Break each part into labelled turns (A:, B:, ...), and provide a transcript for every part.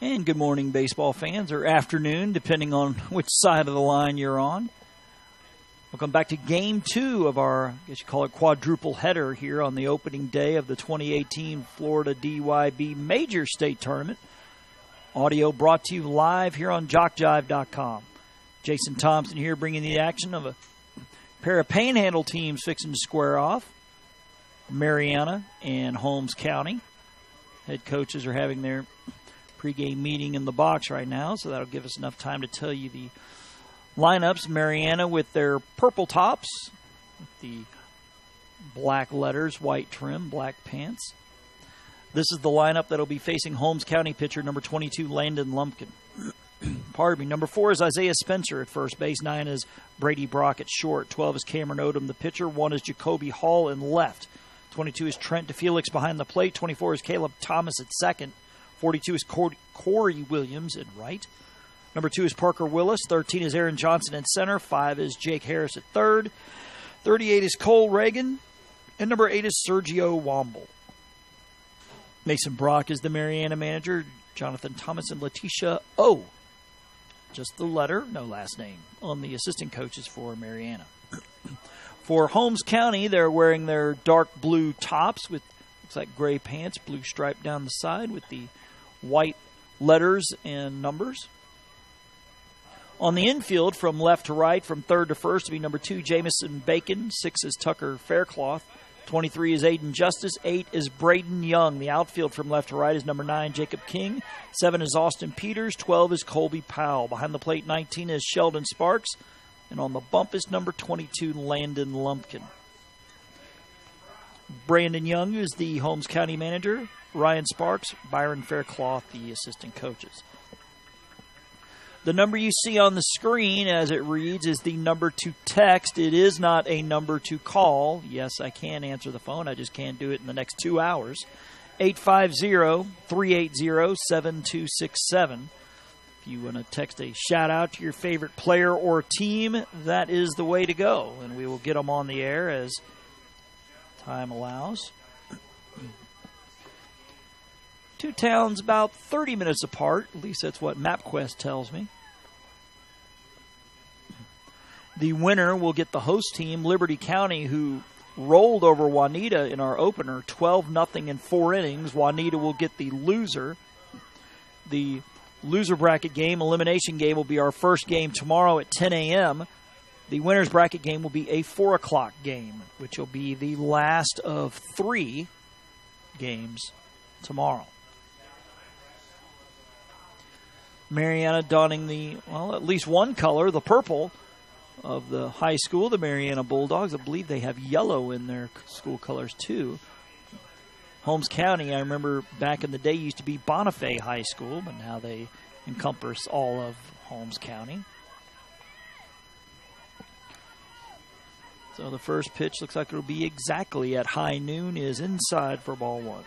A: And good morning, baseball fans, or afternoon, depending on which side of the line you're on. Welcome back to Game 2 of our, I guess you call it, quadruple header here on the opening day of the 2018 Florida DYB Major State Tournament. Audio brought to you live here on JockJive.com. Jason Thompson here bringing the action of a pair of Panhandle teams fixing to square off. Marianna and Holmes County. Head coaches are having their pregame meeting in the box right now, so that'll give us enough time to tell you the lineups. Marianna with their purple tops, with the black letters, white trim, black pants. This is the lineup that'll be facing Holmes County pitcher number 22, Landon Lumpkin. Pardon me. Number 4 is Isaiah Spencer at first base. 9 is Brady Brock at short. 12 is Cameron Odom, the pitcher. 1 is Jacoby Hall in left. 22 is Trent DeFelix behind the plate. 24 is Caleb Thomas at second. 42 is Corey Williams at right. Number 2 is Parker Willis. 13 is Aaron Johnson at center. 5 is Jake Harris at third. 38 is Cole Reagan. And number 8 is Sergio Womble. Mason Brock is the Marianna manager. Jonathan Thomas and Letitia O. Just the letter, no last name, on the assistant coaches for Marianna. For Holmes County, they're wearing their dark blue tops with, looks like gray pants, blue stripe down the side with the white letters and numbers. On the infield, from left to right, from third to first, to be number 2, Jameson Bacon. 6 is Tucker Faircloth. 23 is Aiden Justice. 8 is Brayden Young. The outfield from left to right is number 9, Jacob King. 7 is Austin Peters. 12 is Colby Powell. Behind the plate, 19 is Sheldon Sparks. And on the bump is number 22, Landon Lumpkin. Brandon Young is the Holmes County manager. Ryan Sparks, Byron Faircloth, the assistant coaches. The number you see on the screen as it reads is the number to text. It is not a number to call. Yes, I can answer the phone. I just can't do it in the next 2 hours. 850-380-7267. If you want to text a shout-out to your favorite player or team, that is the way to go. And we will get them on the air as time allows. Two towns about 30 minutes apart. At least that's what MapQuest tells me. The winner will get the host team, Liberty County, who rolled over Juanita in our opener, 12-0 in 4 innings. Juanita will get the loser. The loser bracket game, elimination game, will be our first game tomorrow at 10 a.m. The winner's bracket game will be a 4 o'clock game, which will be the last of 3 games tomorrow. Marianna donning the, well, at least one color, the purple of the high school, the Marianna Bulldogs. I believe they have yellow in their school colors too. Holmes County, I remember back in the day, used to be Bonifay High School, but now they encompass all of Holmes County. So the first pitch looks like it'll be exactly at high noon, is inside for ball 1.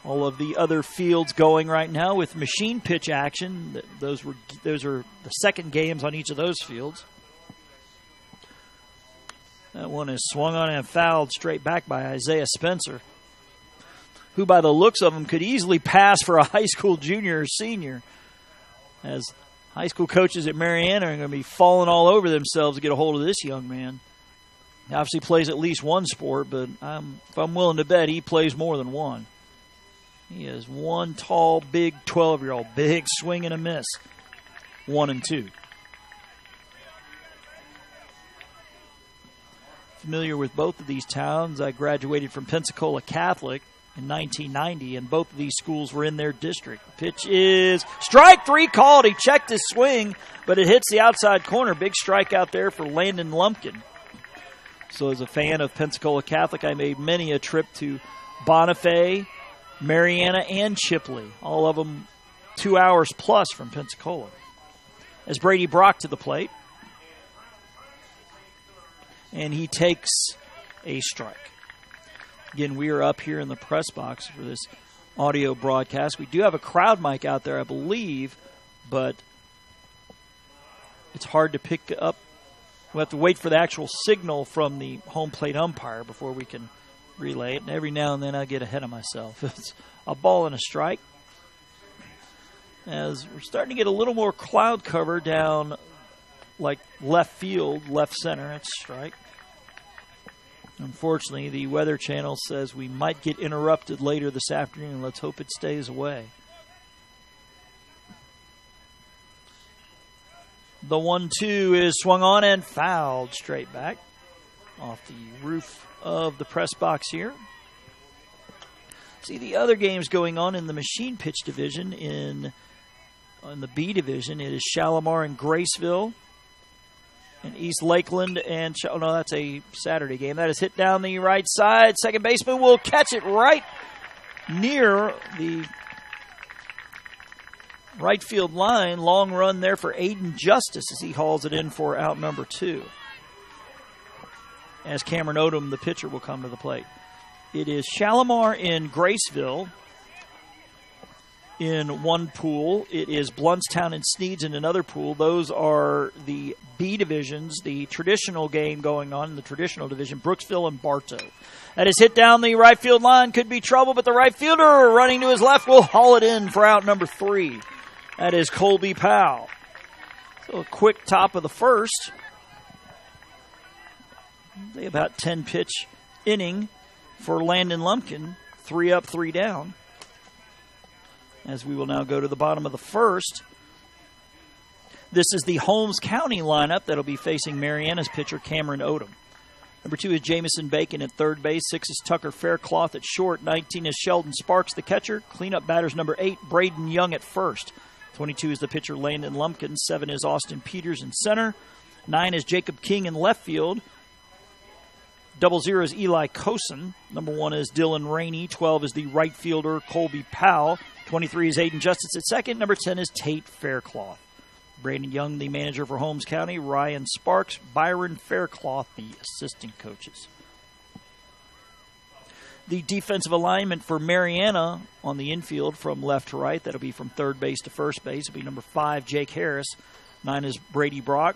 A: All of the other fields going right now with machine pitch action. Those are the second games on each of those fields. That one is swung on and fouled straight back by Isaiah Spencer, who by the looks of him could easily pass for a high school junior or senior, as high school coaches at Marianna are going to be falling all over themselves to get a hold of this young man. He obviously plays at least one sport, but if I'm willing to bet, he plays more than one. He is one tall, big 12-year-old. Big swing and a miss. 1 and 2. Familiar with both of these towns. I graduated from Pensacola Catholic in 1990, and both of these schools were in their district. The pitch is strike 3 called. He checked his swing, but it hits the outside corner. Big strike out there for Landon Lumpkin. So as a fan of Pensacola Catholic, I made many a trip to Bonifay, Marianna, and Chipley, all of them 2 hours plus from Pensacola. As Brady Brock to the plate, and he takes a strike. Again, we are up here in the press box for this audio broadcast. We do have a crowd mic out there, I believe, but it's hard to pick up. We'll have to wait for the actual signal from the home plate umpire before we can relay it. And every now and then I get ahead of myself. It's a ball and a strike. as we're starting to get a little more cloud cover down like left field, left center. That's a strike. Unfortunately, the Weather Channel says we might get interrupted later this afternoon. Let's hope it stays away. The 1-2 is swung on and fouled straight back off the roof of the press box here. See the other games going on in the machine pitch division. In the B division, it is Shalimar and Graceville. And East Lakeland and no, that's a Saturday game. That is hit down the right side. Second baseman will catch it right near the right field line. Long run there for Aiden Justice as he hauls it in for out number 2. As Cameron Odom, the pitcher, will come to the plate. It is Shalimar in Graceville in one pool. It is Bluntstown and Sneeds in another pool. Those are the B divisions. The traditional game going on in the traditional division, Brooksville and Bartow. That is hit down the right field line. Could be trouble, but the right fielder running to his left will haul it in for out number 3. That is Colby Powell. So a quick top of the first. They about 10 pitch inning for Landon Lumpkin. 3 up, 3 down. As we will now go to the bottom of the first. This is the Holmes County lineup that'll be facing Marianna's pitcher, Cameron Odom. Number 2 is Jameson Bacon at third base. 6 is Tucker Faircloth at short. 19 is Sheldon Sparks, the catcher. Cleanup batters number 8, Brayden Young at first. 22 is the pitcher, Landon Lumpkin. 7 is Austin Peters in center. 9 is Jacob King in left field. 00 is Eli Coulson. Number 1 is Dylan Rainey. 12 is the right fielder, Colby Powell. 23 is Aiden Justice at second. Number 10 is Tate Faircloth. Brayden Young, the manager for Holmes County. Ryan Sparks, Byron Faircloth, the assistant coaches. The defensive alignment for Marianna on the infield from left to right. That'll be from third base to first base. It'll be number 5, Jake Harris. 9 is Brady Brock.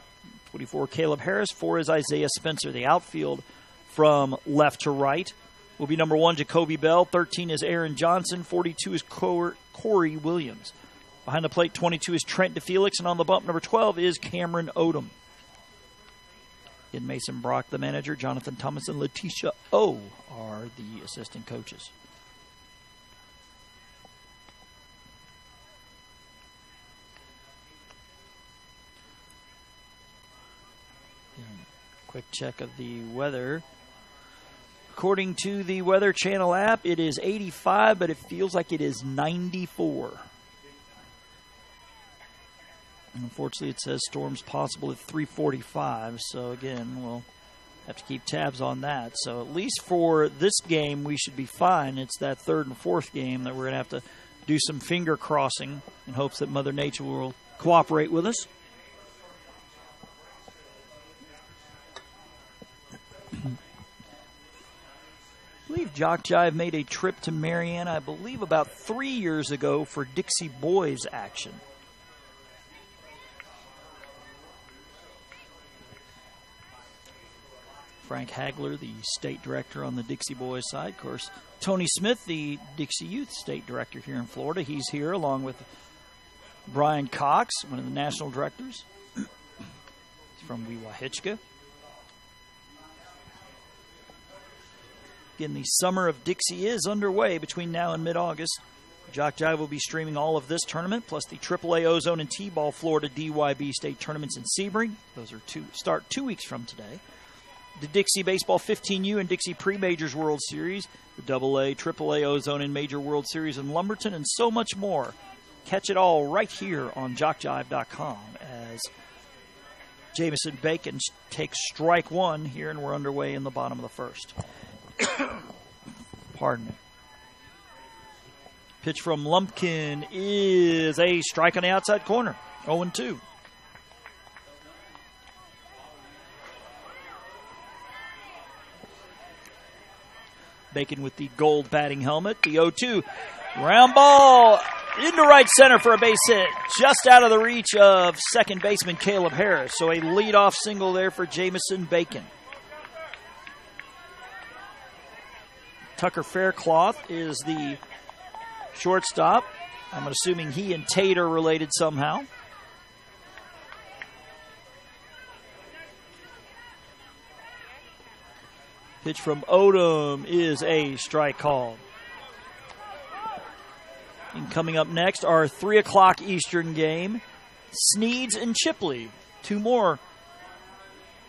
A: 24, Caleb Harris. 4 is Isaiah Spencer. The outfield from left to right will be number 1, Jacoby Bell. 13 is Aaron Johnson. 42 is Corey Williams. Behind the plate, 22 is Trent DeFelix. And on the bump, number 12 is Cameron Odom. In Mason Brock, the manager, Jonathan Thomas and Letitia O are the assistant coaches. Quick check of the weather. According to the Weather Channel app, it is 85, but it feels like it is 94. And unfortunately, it says storms possible at 3:45. So, again, we'll have to keep tabs on that. So, at least for this game, we should be fine. It's that third and fourth game that we're going to have to do some finger crossing in hopes that Mother Nature will cooperate with us. I believe Jock Jive made a trip to Marianna, I believe about 3 years ago for Dixie boys action. Frank Hagler, the state director on the Dixie boys side. Of course, Tony Smith, the Dixie youth state director here in Florida. He's here along with Brian Cox, one of the national directors. He's from Weewahitchka. Again, the summer of Dixie is underway between now and mid-August. Jock Jive will be streaming all of this tournament, plus the AAA Ozone and T-Ball Florida DYB state tournaments in Sebring. Those are start 2 weeks from today. The Dixie Baseball 15U and Dixie Pre-Majors World Series, the AA, AAA Ozone and Major World Series in Lumberton, and so much more. Catch it all right here on JockJive.com as Jameson Bacon takes strike 1 here, and we're underway in the bottom of the first. Pardon me. Pitch from Lumpkin is a strike on the outside corner. 0-2. Bacon with the gold batting helmet. The 0-2. Round ball into right center for a base hit. Just out of the reach of second baseman Caleb Harris. So a leadoff single there for Jameson Bacon. Tucker Faircloth is the shortstop. I'm assuming he and Tate are related somehow. Pitch from Odom is a strike call. And coming up next, our 3 o'clock Eastern game, Sneeds and Chipley. 2 more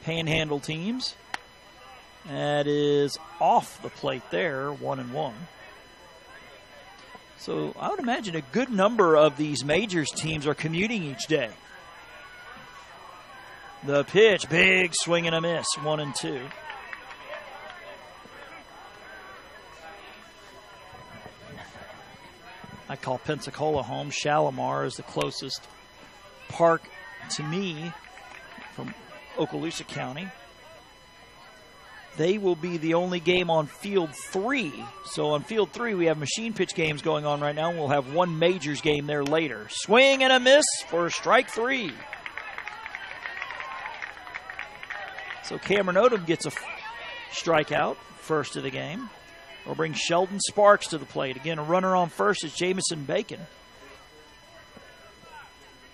A: Panhandle teams. That is off the plate there, 1-1. So I would imagine a good number of these majors teams are commuting each day. The pitch, big swing and a miss, 1-2. I call Pensacola home. Shalimar is the closest park to me from Okaloosa County. They will be the only game on Field 3. So on Field 3, we have machine pitch games going on right now, and we'll have one majors game there later. Swing and a miss for strike 3. So Cameron Odom gets a strikeout, first of the game. We'll bring Sheldon Sparks to the plate. Again, a runner on first is Jameson Bacon.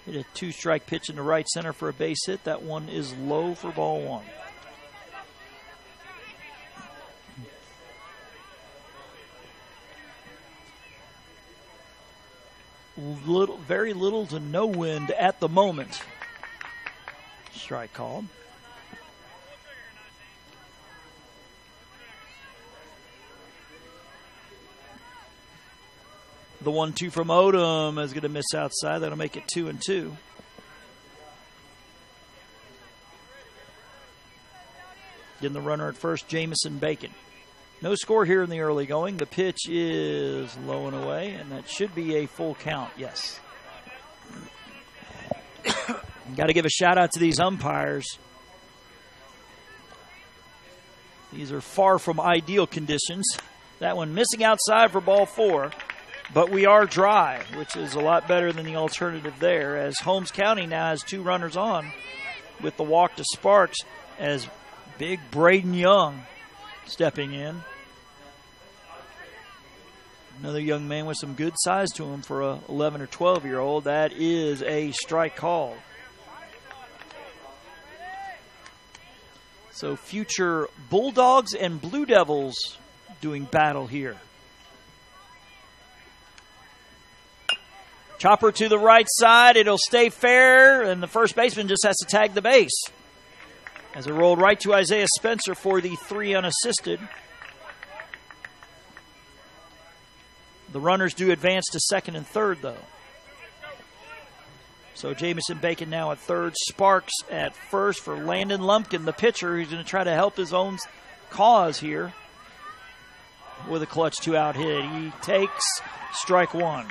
A: Hit a 2-strike pitch in the right center for a base hit. That one is low for ball 1. Very little to no wind at the moment. Strike called. The 1-2 from Odom is going to miss outside. That'll make it 2-2. Getting the runner at first, Jameson Bacon. No score here in the early going. The pitch is low and away, and that should be a full count, yes. Got to give a shout-out to these umpires. These are far from ideal conditions. That one missing outside for ball 4. But we are dry, which is a lot better than the alternative there, as Holmes County now has 2 runners on with the walk to Sparks as big Brayden Young stepping in. Another young man with some good size to him for a 11 or 12-year-old. That is a strike call. So future Bulldogs and Blue Devils doing battle here. Chopper to the right side. It'll stay fair, and the first baseman just has to tag the base. As it rolled right to Isaiah Spencer for the 3 unassisted. The runners do advance to second and third, though. So Jameson Bacon now at third. Sparks at first for Landon Lumpkin, the pitcher, who's going to try to help his own cause here with a clutch 2-out hit. He takes strike 1.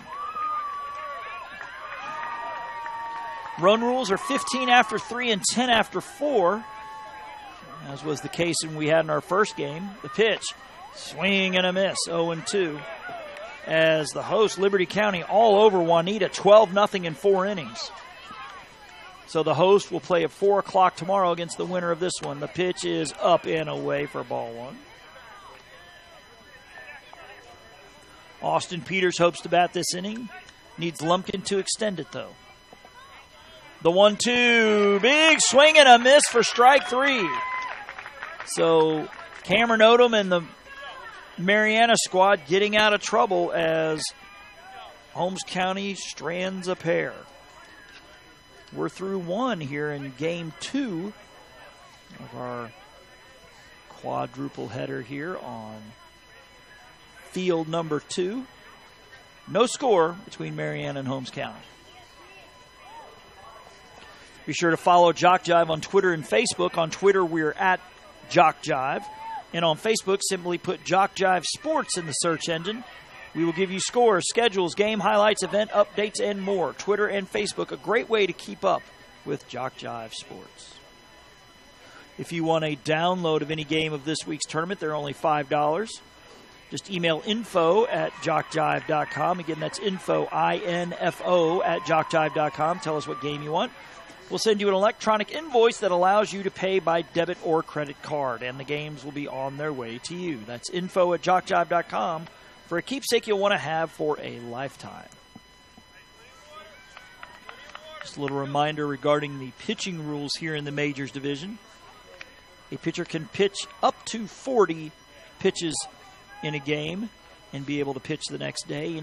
A: Run rules are 15 after 3 and 10 after 4, as was the case when we had in our first game. The pitch, swing and a miss, 0-2. As the host, Liberty County, all over Juanita, 12-0 in 4 innings. So the host will play at 4 o'clock tomorrow against the winner of this one. The pitch is up and away for ball 1. Austin Peters hopes to bat this inning. Needs Lumpkin to extend it, though. The 1-2, big swing and a miss for strike 3. So Cameron Odom and the Marianna squad getting out of trouble as Holmes County strands a pair. We're through 1 here in game 2 of our quadruple header here on field number 2. No score between Marianna and Holmes County. Be sure to follow Jock Jive on Twitter and Facebook. On Twitter, we're at Jock Jive. And on Facebook, simply put Jock Jive Sports in the search engine. We will give you scores, schedules, game highlights, event updates, and more. Twitter and Facebook, a great way to keep up with Jock Jive Sports. If you want a download of any game of this week's tournament, they're only $5. Just email info@jockjive.com. Again, that's info, I-N-F-O, at jockjive.com. Tell us what game you want. We'll send you an electronic invoice that allows you to pay by debit or credit card, and the games will be on their way to you. That's info@jockjive.com for a keepsake you'll want to have for a lifetime. Just a little reminder regarding the pitching rules here in the Majors division. A pitcher can pitch up to 40 pitches in a game and be able to pitch the next day.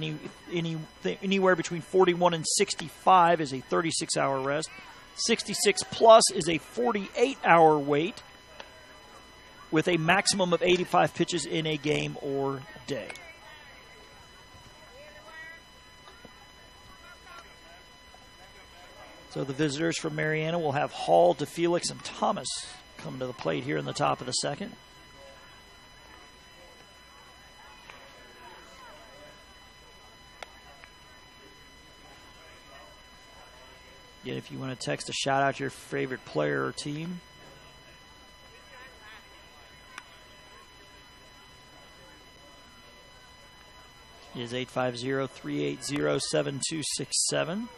A: Anywhere between 41 and 65 is a 36-hour rest. 66 plus is a 48-hour wait with a maximum of 85 pitches in a game or day. So the visitors from Marianna will have Hall to Felix and Thomas coming to the plate here in the top of the second. Again, if you want to text a shout out to your favorite player or team, it is 850-380-7267.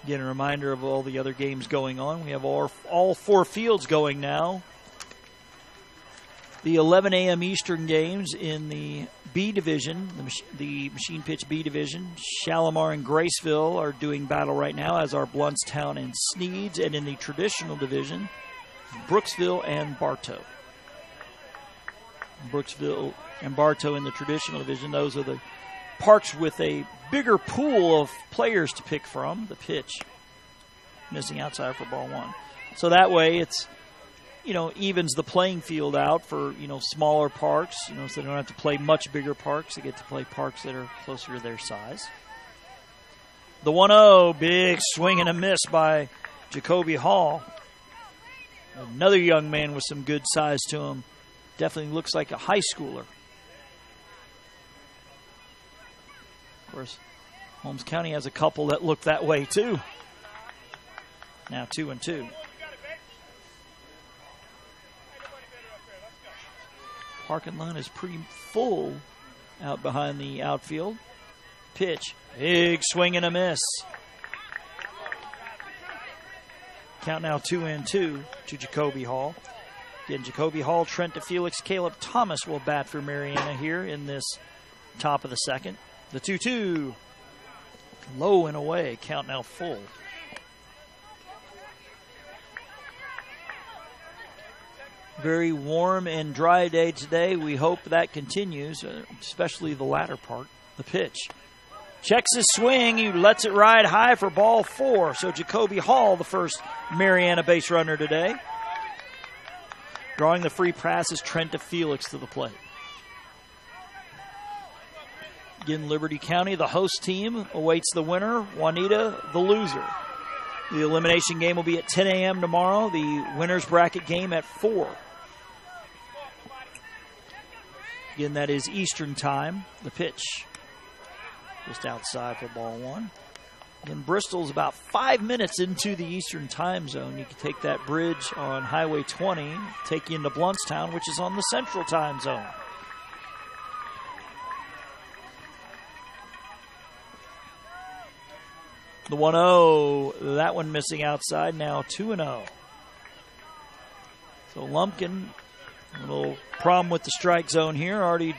A: Again, a reminder of all the other games going on. We have all four fields going now. The 11 a.m. Eastern games in the B division, the machine pitch B division. Shalimar and Graceville are doing battle right now, as are Bluntstown and Sneeds. And in the traditional division, Brooksville and Bartow. Brooksville and Bartow in the traditional division. Those are the parks with a bigger pool of players to pick from. The pitch missing outside for ball one. So that way it's, evens the playing field out for, smaller parks, so they don't have to play much bigger parks. They get to play parks that are closer to their size. The 1-0, big swing and a miss by Jacoby Hall. Another young man with some good size to him. Definitely looks like a high schooler. Of course, Holmes County has a couple that look that way too. Now 2-2. Parking lot is pretty full out behind the outfield. Pitch, big swing and a miss. Count now 2-2 to Jacoby Hall. Again, Jacoby Hall, Trent to Felix, Caleb Thomas will bat for Marianna here in this top of the second. The 2-2, low and away, count now full. Very warm and dry day today. We hope that continues, especially the latter part. The pitch. Checks his swing. He lets it ride high for ball four. So Jacoby Hall, the first Marianna base runner today. Drawing the free pass is Trent to Felix to the plate. Again, Liberty County, the host team, awaits the winner. Juanita, the loser. The elimination game will be at 10 a.m. tomorrow. The winner's bracket game at 4. Again, that is Eastern time. The pitch just outside for ball one. Again, Bristol's about 5 minutes into the Eastern time zone. You can take that bridge on Highway 20, take you into Bluntstown, which is on the Central time zone. The 1-0, that one missing outside, now 2-0. So Lumpkin, a little problem with the strike zone here, already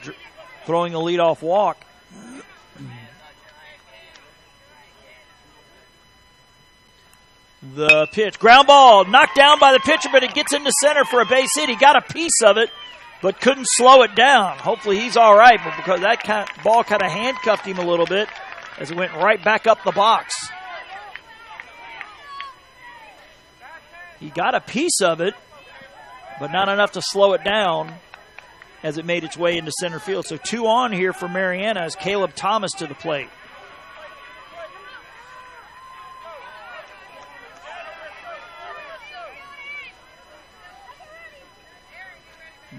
A: throwing a leadoff walk. The pitch, ground ball, knocked down by the pitcher, but it gets into center for a base hit. He got a piece of it, but couldn't slow it down. Hopefully he's all right, but because that ball kind of handcuffed him a little bit as it went right back up the box. He got a piece of it, but not enough to slow it down as it made its way into center field. So 2 on here for Marianna as Caleb Thomas to the plate.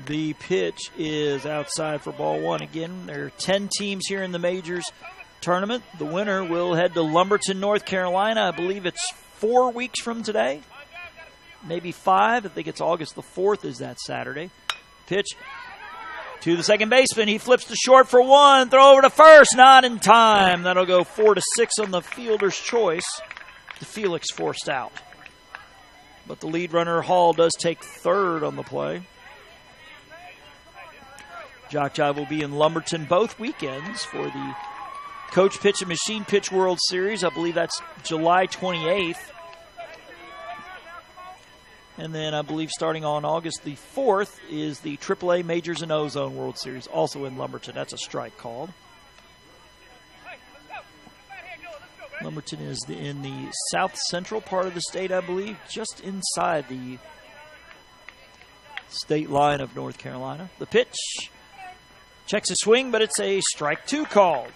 A: The pitch is outside for ball one. Again, there are 10 teams here in the Majors tournament. The winner will head to Lumberton, North Carolina. I believe it's 4 weeks from today. Maybe 5. I think it's August the 4th is that Saturday. Pitch To the second baseman. He flips to short for one. Throw over to first. Not in time. That'll go 4-6 on the fielder's choice. The Felix forced out. But the lead runner, Hall, does take third on the play. Jock Jive will be in Lumberton both weekends for the Coach Pitch and Machine Pitch World Series. I believe that's July 28th. And then I believe starting on August the 4th is the AAA Majors and Ozone World Series, also in Lumberton. That's a strike called. Lumberton is in the south central part of the state, I believe, just inside the state line of North Carolina. The pitch checks a swing, but it's a strike two called.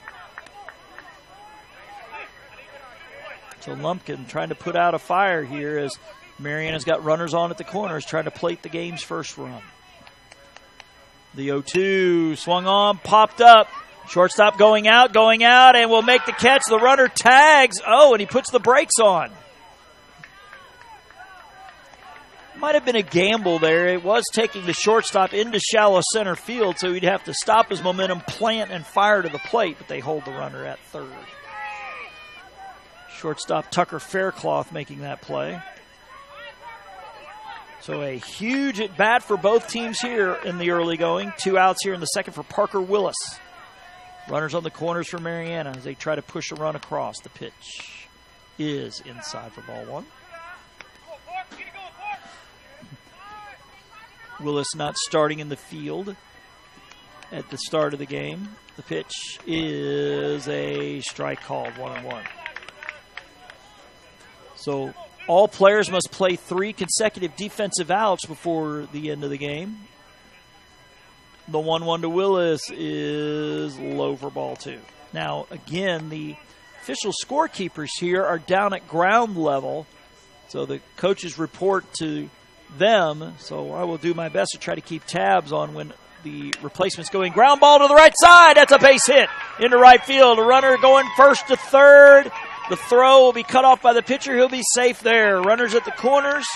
A: So Lumpkin trying to put out a fire here as Marianna's got runners on at the corners, trying to plate the game's first run. The 0-2 swung on, popped up. Shortstop going out, and will make the catch. The runner tags. Oh, and he puts the brakes on. Might have been a gamble there. It was taking the shortstop into shallow center field, so he'd have to stop his momentum, plant, and fire to the plate, but they hold the runner at third. Shortstop Tucker Faircloth making that play. So a huge at-bat for both teams here in the early going. 2 outs here in the second for Parker Willis. Runners on the corners for Marianna as they try to push a run across. The pitch is inside for ball one. Willis not starting in the field at the start of the game. The pitch is a strike called, 1-1. So all players must play 3 consecutive defensive outs before the end of the game. The 1-1 to Willis is low for ball 2. Now, again, the official scorekeepers here are down at ground level, so the coaches report to them. So I will do my best to try to keep tabs on when the replacement's going. Ground ball to the right side. That's a base hit into right field. A runner going first to third. The throw will be cut off by the pitcher. He'll be safe there. Runners at the corners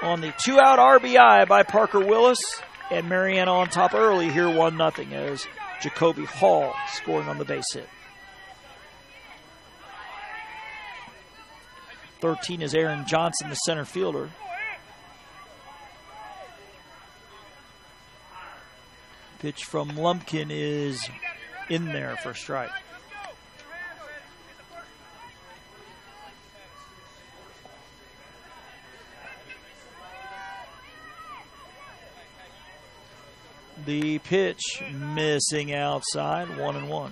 A: on the 2-out RBI by Parker Willis. And Marianna on top early here, 1-0 as Jacoby Hall scoring on the base hit. 13 is Aaron Johnson, the center fielder. Pitch from Lumpkin is in there for a strike. The pitch missing outside, 1-1.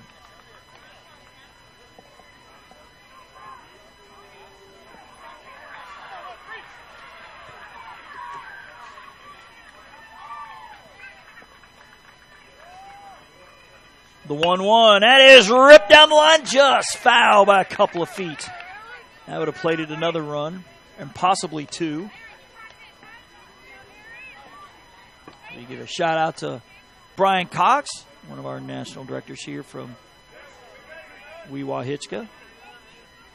A: The 1-1, that is ripped down the line, just foul by a couple of feet. That would have plated another run, and possibly 2. You give a shout out to Brian Cox, one of our national directors here from Weewahitchka.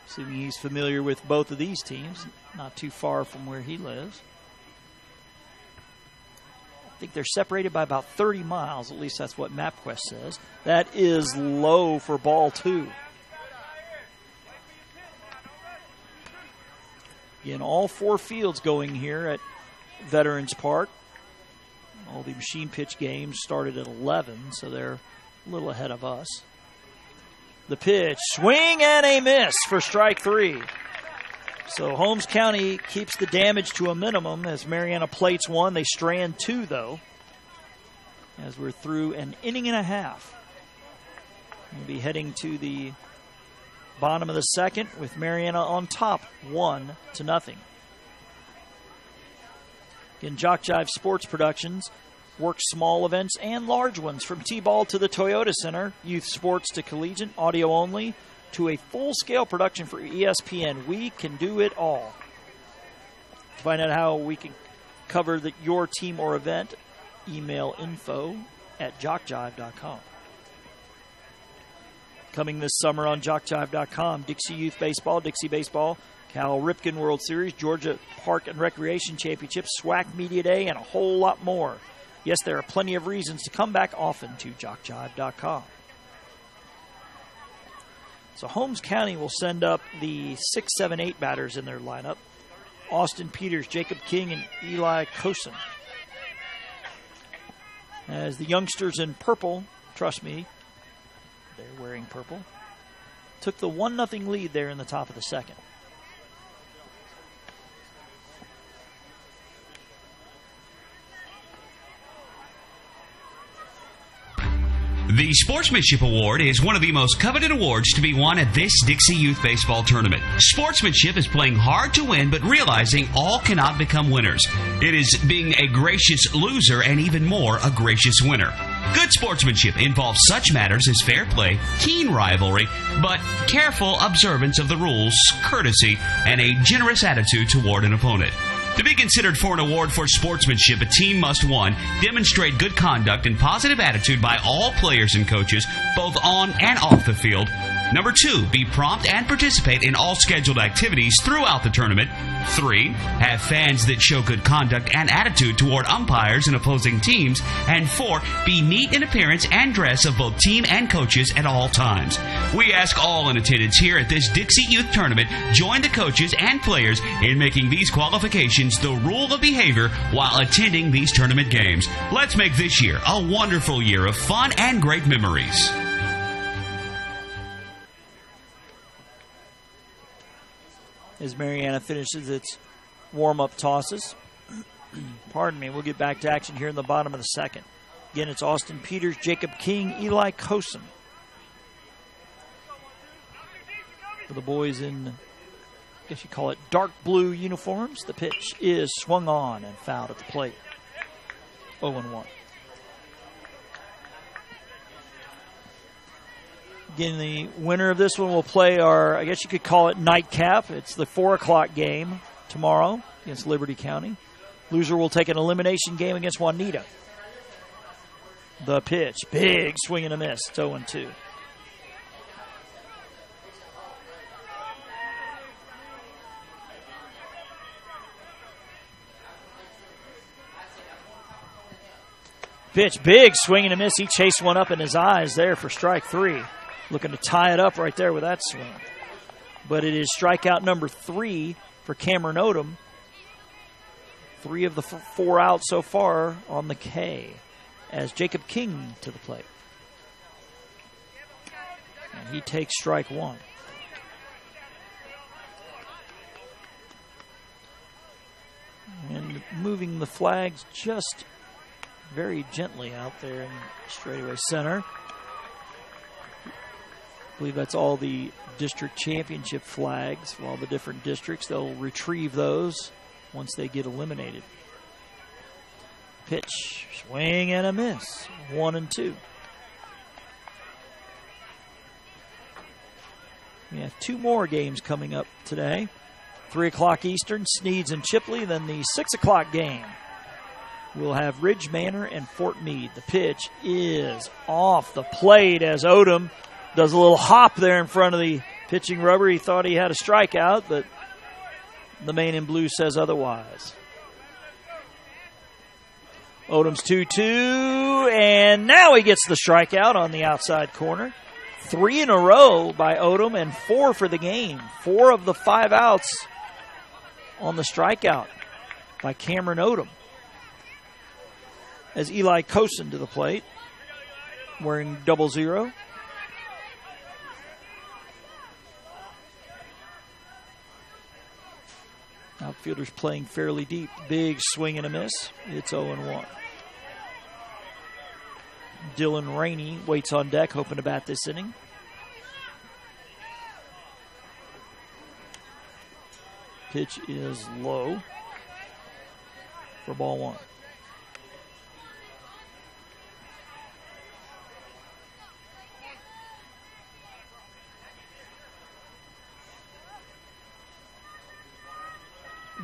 A: Assuming he's familiar with both of these teams, not too far from where he lives. I think they're separated by about 30 miles, at least that's what MapQuest says. That is low for ball 2. Again, all 4 fields going here at Veterans Park. All the machine pitch games started at 11, so they're a little ahead of us. The pitch, swing and a miss for strike 3. So Holmes County keeps the damage to a minimum as Marianna plates 1. They strand 2, though, as we're through an inning and a half. We'll be heading to the bottom of the second with Marianna on top, 1-0. Again, Jock Jive Sports Productions works small events and large ones, from T-ball to the Toyota Center, youth sports to collegiate, audio only, to a full-scale production for ESPN. We can do it all. To find out how we can cover your team or event, email info@jockjive.com. Coming this summer on jockjive.com, Dixie Youth Baseball, Dixie Baseball, Cal Ripken World Series, Georgia Park and Recreation Championship, SWAC Media Day, and a whole lot more. Yes, there are plenty of reasons to come back often to jockjive.com. So Holmes County will send up the 6, 7, 8 batters in their lineup. Austin Peters, Jacob King, and Eli Coulson. As the youngsters in purple, trust me, they're wearing purple, took the 1-0 lead there in the top of the second.
B: The Sportsmanship Award is one of the most coveted awards to be won at this Dixie Youth Baseball Tournament. Sportsmanship is playing hard to win, but realizing all cannot become winners. It is being a gracious loser and even more a gracious winner. Good sportsmanship involves such matters as fair play, keen rivalry, but careful observance of the rules, courtesy, and a generous attitude toward an opponent. To be considered for an award for sportsmanship, a team must, 1, demonstrate good conduct and positive attitude by all players and coaches, both on and off the field. Number 2, be prompt and participate in all scheduled activities throughout the tournament. 3, have fans that show good conduct and attitude toward umpires and opposing teams. And 4, be neat in appearance and dress of both team and coaches at all times. We ask all in attendance here at this Dixie Youth Tournament, join the coaches and players in making these qualifications the rule of behavior while attending these tournament games. Let's make this year a wonderful year of fun and great memories.
A: As Marianna finishes its warm-up tosses. Pardon me, we'll get back to action here in the bottom of the second. Again, it's Austin Peters, Jacob King, Eli Coulson. For the boys in, I guess you call it, dark blue uniforms, the pitch is swung on and fouled at the plate. 0-1. Again, the winner of this one will play our, I guess you could call it, nightcap. It's the 4 o'clock game tomorrow against Liberty County. Loser will take an elimination game against Juanita. The pitch, big swing and a miss. It's 0-2. Pitch, big swing and a miss. He chased one up in his eyes there for strike 3. Looking to tie it up right there with that swing. But it is strikeout number 3 for Cameron Odom. 3 of the 4 outs so far on the K as Jacob King to the plate. And he takes strike 1. And moving the flags just very gently out there in straightaway center. I believe that's all the district championship flags for all the different districts. They'll retrieve those once they get eliminated. Pitch, swing and a miss. 1-2. We have 2 more games coming up today. 3 o'clock Eastern, Sneeds and Chipley. Then the 6 o'clock game. We'll have Ridge Manor and Fort Meade. The pitch is off the plate as Odom does a little hop there in front of the pitching rubber. He thought he had a strikeout, but the man in blue says otherwise. Odom's 2-2, and now he gets the strikeout on the outside corner. 3 in a row by Odom and 4 for the game. 4 of the 5 outs on the strikeout by Cameron Odom. As Eli Coulson to the plate, wearing 00. Outfielders playing fairly deep. Big swing and a miss. It's 0-1. Dylan Rainey waits on deck, hoping to bat this inning. Pitch is low for ball 1.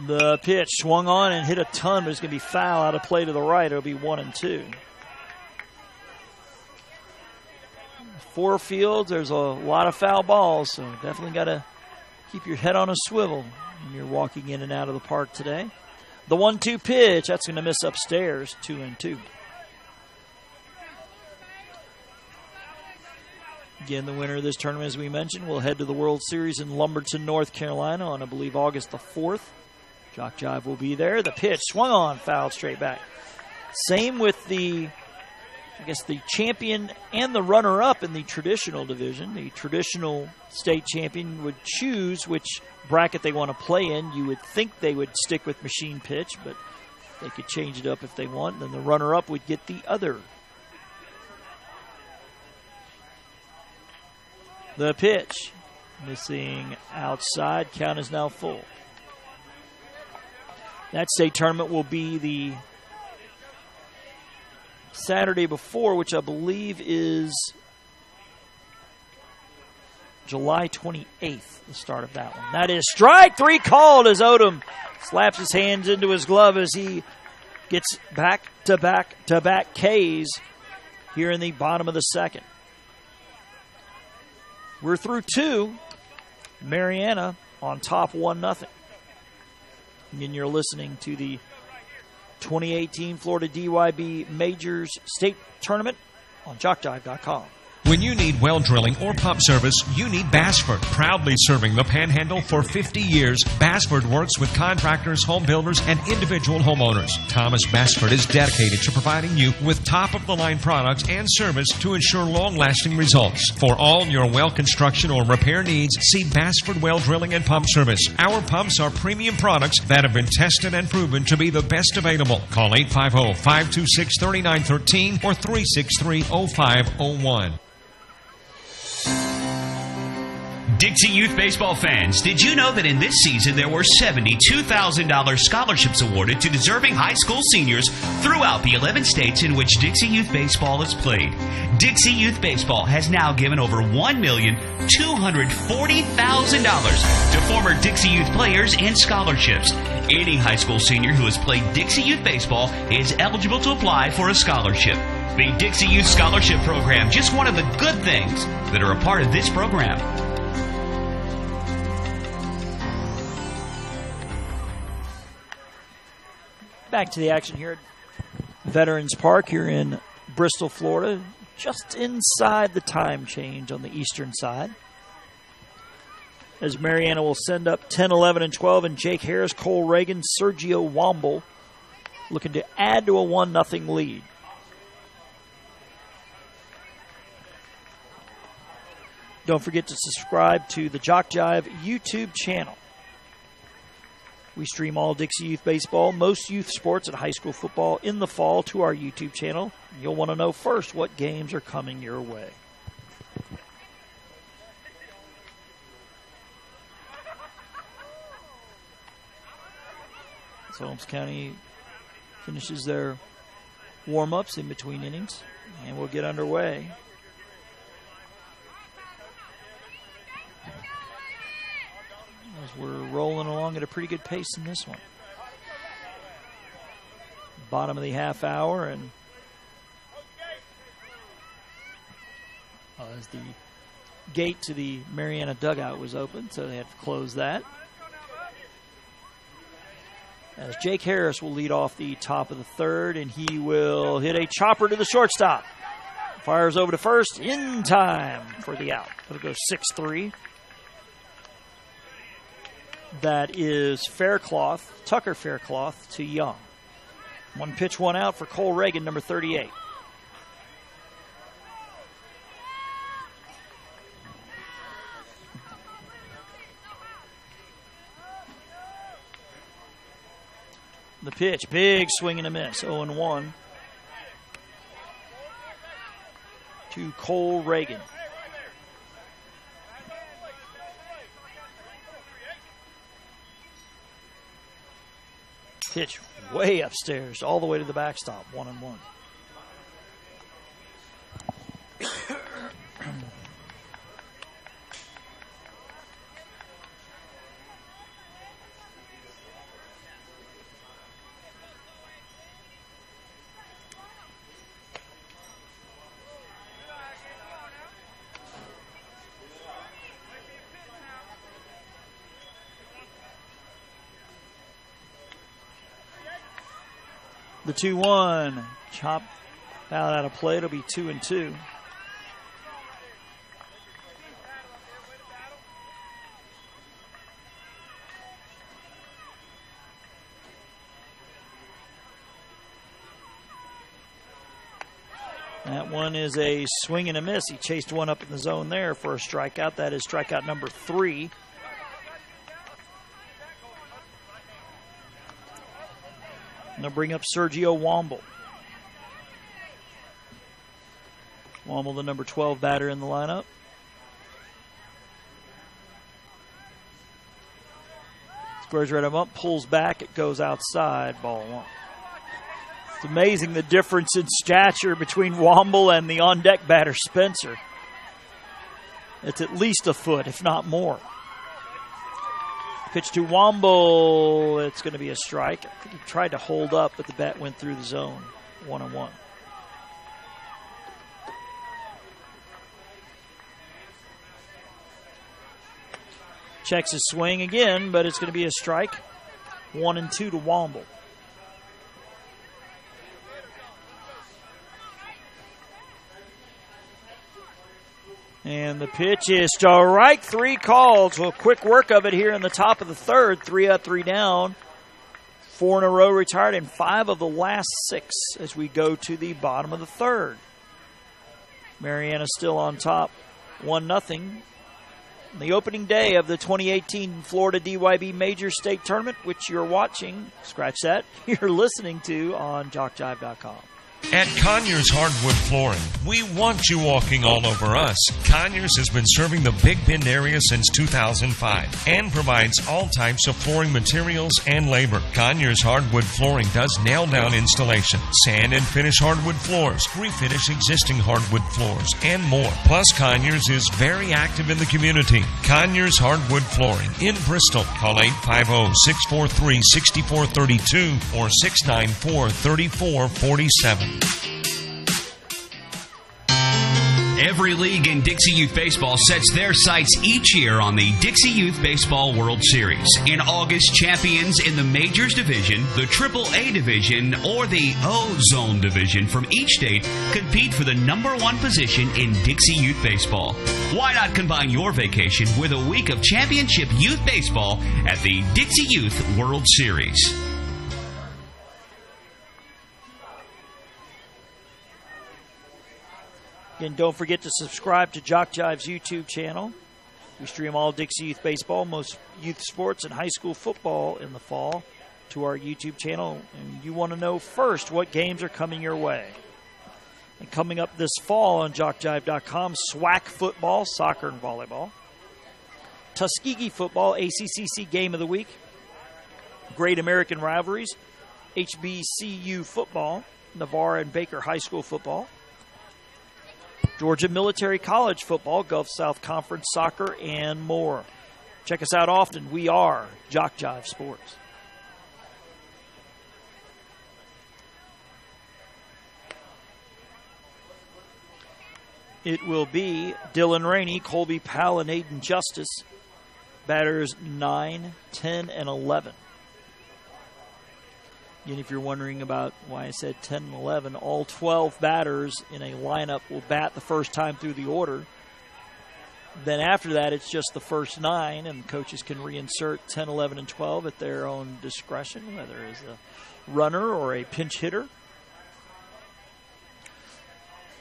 A: The pitch swung on and hit a ton, but it's going to be foul out of play to the right. It'll be 1-2. 4 fields, there's a lot of foul balls, so definitely got to keep your head on a swivel when you're walking in and out of the park today. The 1-2 pitch, that's going to miss upstairs, 2-2. Again, the winner of this tournament, as we mentioned, will head to the World Series in Lumberton, North Carolina on, I believe, August the 4th. Jock Jive will be there. The pitch swung on, fouled straight back. Same with the champion and the runner-up in the traditional division. The traditional state champion would choose which bracket they want to play in. You would think they would stick with machine pitch, but they could change it up if they want. Then the runner-up would get the other. The pitch, missing outside. Count is now full. That state tournament will be the Saturday before, which I believe is July 28th, the start of that one. That is strike three called as Odom slaps his hands into his glove as he gets back-to-back Ks here in the bottom of the second. We're through two. Marianna on top 1-0. And you're listening to the 2018 Florida DYB Majors State Tournament on JockJive.com.
C: When you need well drilling or pump service, you need Bassford. Proudly serving the Panhandle for 50 years, Bassford works with contractors, home builders, and individual homeowners. Thomas Bassford is dedicated to providing you with top-of-the-line products and service to ensure long-lasting results. For all your well construction or repair needs, see Bassford Well Drilling and Pump Service. Our pumps are premium products that have been tested and proven to be the best available. Call 850-526-3913 or 363-0501.
B: Dixie Youth Baseball fans, did you know that in this season there were $72,000 scholarships awarded to deserving high school seniors throughout the 11 states in which Dixie Youth Baseball is played? Dixie Youth Baseball has now given over $1,240,000 to former Dixie Youth players and scholarships. Any high school senior who has played Dixie Youth Baseball is eligible to apply for a scholarship. The Dixie Youth Scholarship Program, just one of the good things that are a part of this program.
A: Back to the action here at Veterans Park here in Bristol, Florida, just inside the time change on the eastern side. As Marianna will send up 10, 11, and 12, and Jake Harris, Cole Reagan, Sergio Womble looking to add to a 1-0 lead. Don't forget to subscribe to the Jock Jive YouTube channel. We stream all Dixie Youth Baseball, most youth sports and high school football in the fall to our YouTube channel. You'll want to know first what games are coming your way. So Holmes County finishes their warm-ups in between innings, and we'll get underway. As we're rolling along at a pretty good pace in this one. Bottom of the half hour, and as the gate to the Marianna dugout was open, so they had to close that. As Jake Harris will lead off the top of the third, and he will hit a chopper to the shortstop. Fires over to first in time for the out. It'll go 6-3. That is Faircloth, Tucker Faircloth to Young. 1 pitch, 1 out for Cole Reagan, number 38. The pitch, big swing and a miss, 0-1 to Cole Reagan. Pitch way upstairs, all the way to the backstop, 1-1. The 2-1, chop out of play. It'll be 2-2. That one is a swing and a miss. He chased one up in the zone there for a strikeout. That is strikeout number 3. I'm going to bring up Sergio Womble. Womble, the number 12 batter in the lineup. Squares right up, pulls back, it goes outside, ball 1. It's amazing the difference in stature between Womble and the on-deck batter, Spencer. It's at least a foot, if not more. Pitch to Womble, it's going to be a strike. I think he tried to hold up, but the bat went through the zone, 1-1. Checks his swing again, but it's going to be a strike. 1-2 to Womble. And the pitch is strike 3 called. So a quick work of it here in the top of the third. 3 up, 3 down. 4 in a row retired and 5 of the last 6 as we go to the bottom of the third. Marianna still on top, 1-0. The opening day of the 2018 Florida DYB Major State Tournament, which you're watching, scratch that, you're listening to on JockJive.com.
C: At Conyers Hardwood Flooring, we want you walking all over us. Conyers has been serving the Big Bend area since 2005 and provides all types of flooring materials and labor. Conyers Hardwood Flooring does nail-down installation, sand and finish hardwood floors, refinish existing hardwood floors, and more. Plus, Conyers is very active in the community. Conyers Hardwood Flooring in Bristol. Call 850-643-6432 or 694-3447.
B: Every league in Dixie Youth Baseball sets their sights each year on the Dixie Youth Baseball World Series. In August, champions in the Majors Division, the AAA Division, or the O-Zone Division from each state compete for the number 1 position in Dixie Youth Baseball. Why not combine your vacation with a week of championship youth baseball at the Dixie Youth World Series?
A: Again, don't forget to subscribe to Jock Jive's YouTube channel. We stream all Dixie Youth Baseball, most youth sports, and high school football in the fall to our YouTube channel. And you want to know first what games are coming your way. And coming up this fall on JockJive.com, SWAC football, soccer and volleyball. Tuskegee football, ACCC Game of the Week. Great American Rivalries, HBCU football, Navarre and Baker High School football. Georgia Military College football, Gulf South Conference soccer, and more. Check us out often. We are Jock Jive Sports. It will be Dylan Rainey, Colby Powell, and Aiden Justice. Batters 9, 10, and 11. Again, if you're wondering about why I said 10 and 11, all 12 batters in a lineup will bat the first time through the order. Then after that, it's just the first 9, and coaches can reinsert 10, 11, and 12 at their own discretion, whether it's a runner or a pinch hitter.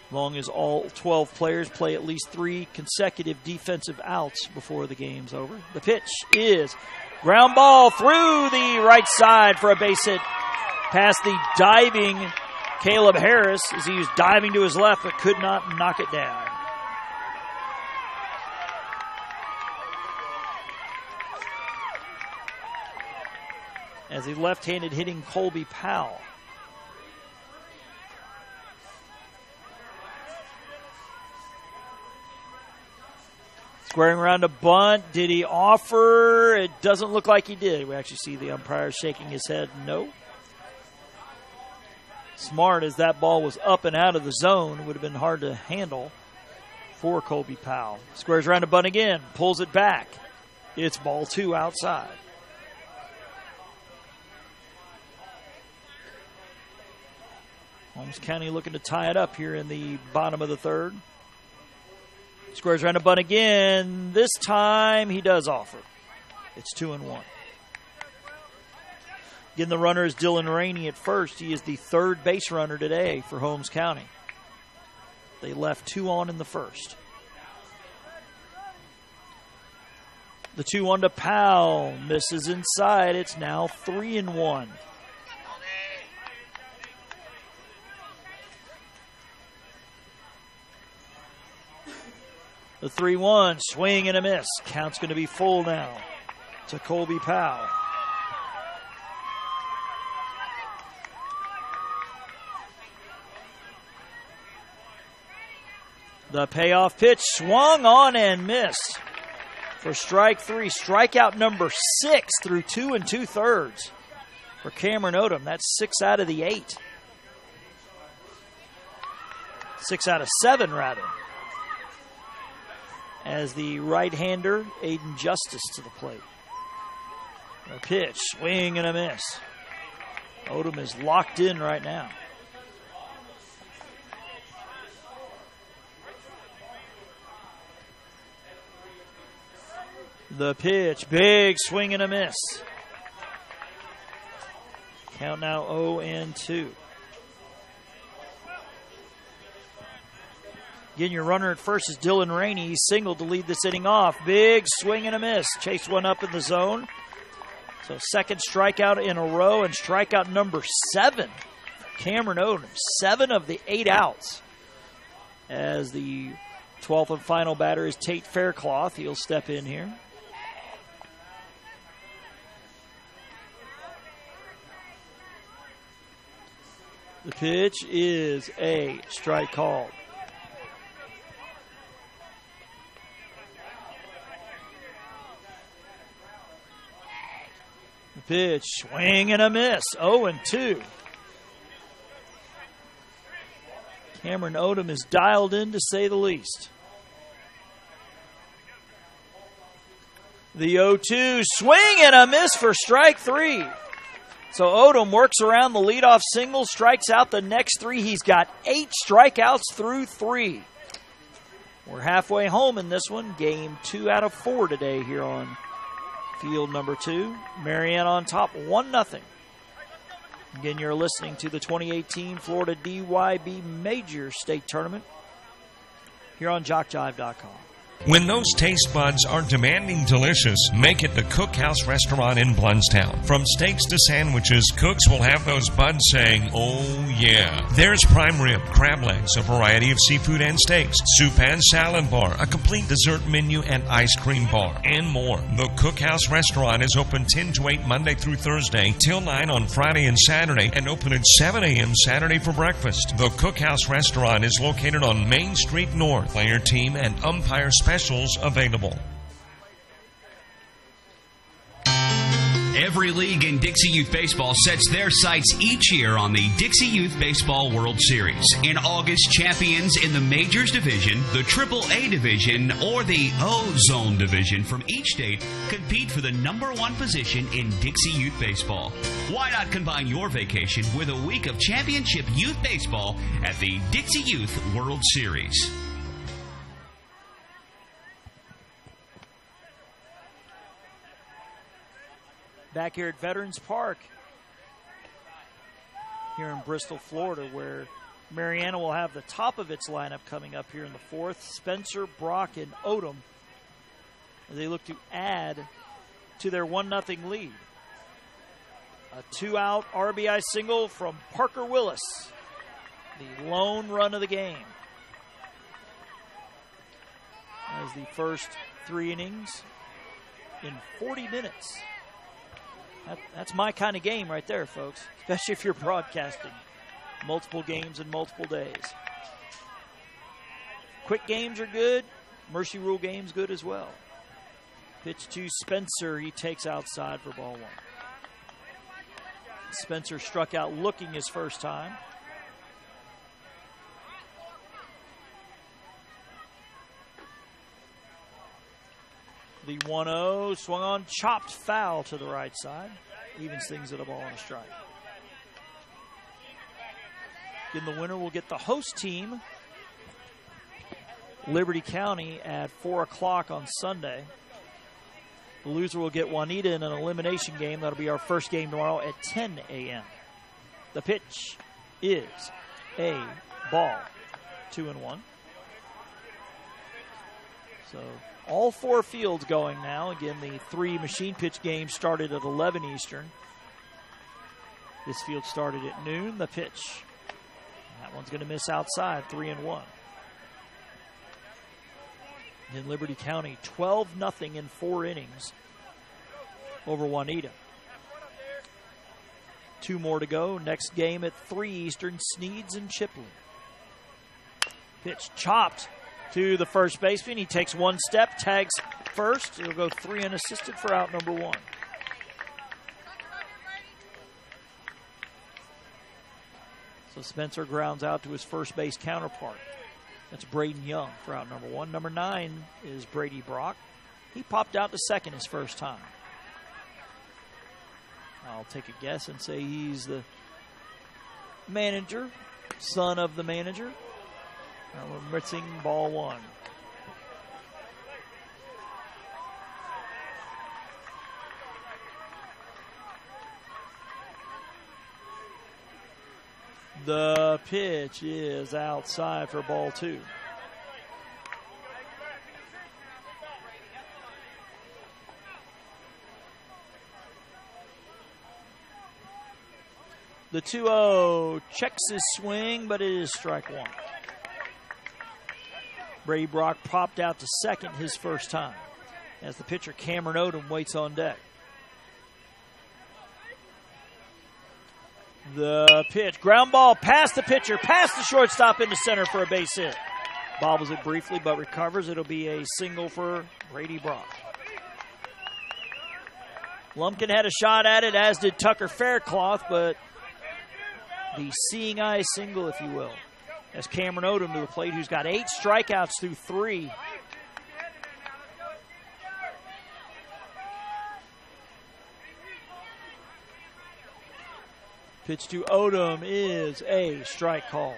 A: As long as all 12 players play at least 3 consecutive defensive outs before the game's over. The pitch is ground ball through the right side for a base hit. Past the diving Caleb Harris as he was diving to his left but could not knock it down. As a left-handed hitting Colby Powell. Squaring around a bunt. Did he offer? It doesn't look like he did. We actually see the umpire shaking his head no. Smart as that ball was up and out of the zone. Would have been hard to handle for Colby Powell. Squares around a bunt again. Pulls it back. It's ball 2 outside. Holmes County looking to tie it up here in the bottom of the third. Squares around a bunt again. This time he does offer. It's 2-1. Again, the runner is Dylan Rainey at first. He is the third base runner today for Holmes County. They left 2 on in the first. The 2-1 to Powell. Misses inside. It's now 3-1. The 3-1, swing and a miss. Count's going to be full now to Colby Powell. The payoff pitch swung on and missed for strike 3. Strikeout number 6 through 2 2/3 for Cameron Odom. That's 6 out of the 8. 6 out of 7, rather. As the right-hander, Aiden Justice to the plate. A pitch, swing and a miss. Odom is locked in right now. The pitch, big swing and a miss. Count now 0-2. Again, your runner at first is Dylan Rainey. He singled to lead this inning off. Big swing and a miss. Chased one up in the zone. So second strikeout in a row and strikeout number 7. Cameron Odom, 7 of the 8 outs. As the 12th and final batter is Tate Faircloth. He'll step in here. The pitch is a strike called. The pitch, swing and a miss, 0-2. Cameron Odom is dialed in, to say the least. The 0-2, swing and a miss for strike 3. So Odom works around the leadoff single, strikes out the next 3. He's got 8 strikeouts through 3. We're halfway home in this one. Game 2 out of 4 today here on field number 2. Marianna on top, 1-0. Again, you're listening to the 2018 Florida DYB Major State Tournament here on JockJive.com.
C: When those taste buds are demanding delicious, make it the Cookhouse Restaurant in Blunnstown. From steaks to sandwiches, cooks will have those buds saying, oh yeah. There's prime rib, crab legs, a variety of seafood and steaks, soup and salad bar, a complete dessert menu and ice cream bar, and more. The Cookhouse Restaurant is open 10 to 8 Monday through Thursday, till 9 on Friday and Saturday, and open at 7 a.m. Saturday for breakfast. The Cookhouse Restaurant is located on Main Street North. Player, team, and umpire specials available.
B: Every league in Dixie Youth Baseball sets their sights each year on the Dixie Youth Baseball World Series. In August, champions in the Majors Division, the Triple-A Division, or the O-Zone Division from each state compete for the #1 position in Dixie Youth Baseball. Why not combine your vacation with a week of championship youth baseball at the Dixie Youth World Series?
A: Back here at Veterans Park here in Bristol, Florida, where Marianna will have the top of its lineup coming up here in the 4th. Spencer, Brock, and Odom, as they look to add to their 1-0 lead. A 2-out RBI single from Parker Willis, the lone run of the game. As the first 3 innings in 40 minutes. That's my kind of game right there, folks, especially if you're broadcasting multiple games in multiple days. Quick games are good. Mercy rule games good as well. Pitch to Spencer. He takes outside for ball 1. Spencer struck out looking his first time. The 1-0 swung on, chopped foul to the right side. Evens things at a ball and a strike. Then the winner will get the host team, Liberty County, at 4 o'clock on Sunday. The loser will get Juanita in an elimination game. That'll be our first game tomorrow at 10 a.m. The pitch is a ball. 2-1. So all 4 fields going now. Again, the 3 machine pitch games started at 11 Eastern. This field started at noon. The pitch. That one's going to miss outside, 3-1. In Liberty County, 12-0 in 4 innings over Juanita. 2 more to go. Next game at 3 Eastern, Sneeds and Chipley. Pitch chopped to the first baseman. He takes 1 step, tags first. It'll go 3 unassisted for out number 1. So Spencer grounds out to his first base counterpart. That's Brayden Young for out number 1. Number 9 is Brady Brock. He popped out to second his first time. I'll take a guess and say he's the manager, son of the manager. We're missing ball 1. The pitch is outside for ball 2. The 2-0 checks his swing, but it is strike 1. Brady Brock popped out to second his first time as the pitcher Cameron Odom waits on deck. The pitch, ground ball past the pitcher, past the shortstop into center for a base hit. Bobbles it briefly but recovers. It'll be a single for Brady Brock. Lumpkin had a shot at it, as did Tucker Faircloth, but the seeing eye single, if you will, as Cameron Odom to the plate, who's got 8 strikeouts through 3. Pitch to Odom is a strike call.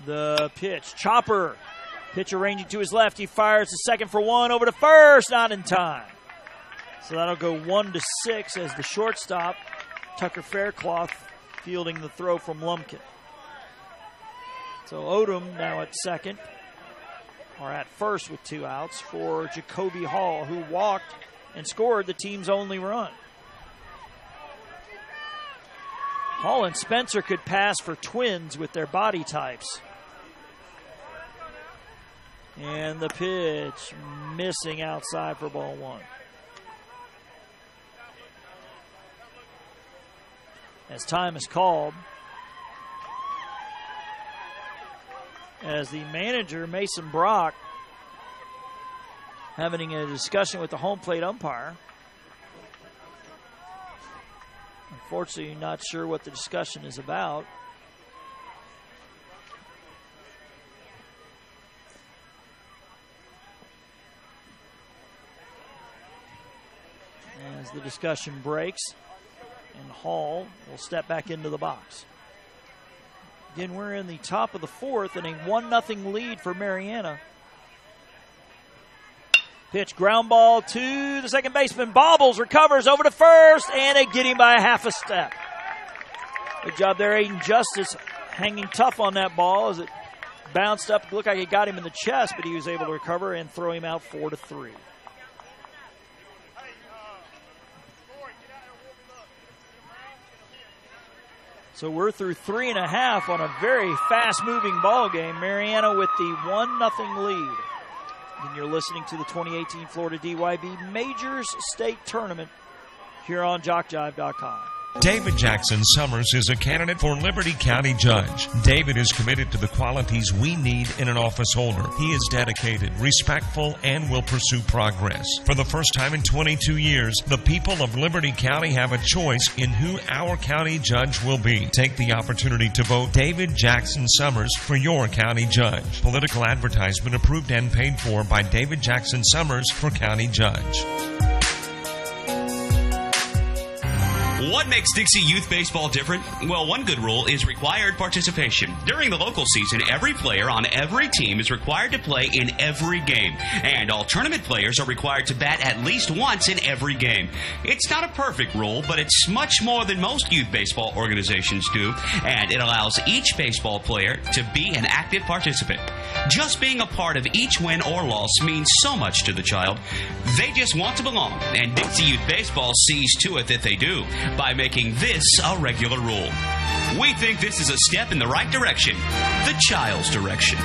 A: The pitch, chopper. Pitcher ranging to his left. He fires to second for 1, over to first, not in time. So that'll go 1-6 as the shortstop, Tucker Faircloth, fielding the throw from Lumpkin. So Odom now at second, or at first with 2 outs, for Jacoby Hall, who walked and scored the team's only run. Hall and Spencer could pass for twins with their body types. And the pitch missing outside for ball 1. As time is called, as the manager, Mason Brock, having a discussion with the home plate umpire. Unfortunately, not sure what the discussion is about. As the discussion breaks, and Hall will step back into the box. Again, we're in the top of the 4th and a 1-0 lead for Marianna. Pitch, ground ball to the second baseman. Bobbles, recovers over to first, and they get him by a half a step. Good job there, Aiden Justice, hanging tough on that ball as it bounced up. It looked like it got him in the chest, but he was able to recover and throw him out 4-3. So we're through 3.5 on a very fast-moving ball game. Marianna with the 1-0 lead. And you're listening to the 2018 Florida DYB Majors State Tournament here on JockJive.com.
C: David Jackson Summers is a candidate for Liberty County Judge. David is committed to the qualities we need in an office holder. He is dedicated, respectful, and will pursue progress. For the first time in 22 years, the people of Liberty County have a choice in who our county judge will be. Take the opportunity to vote David Jackson Summers for your county judge. Political advertisement approved and paid for by David Jackson Summers for county judge.
B: What makes Dixie Youth Baseball different? Well, one good rule is required participation. During the local season, every player on every team is required to play in every game. And all tournament players are required to bat at least once in every game. It's not a perfect rule, but it's much more than most youth baseball organizations do, and it allows each baseball player to be an active participant. Just being a part of each win or loss means so much to the child. They just want to belong, and Dixie Youth Baseball sees to it that they do by making this a regular rule. We think this is a step in the right direction, the child's direction.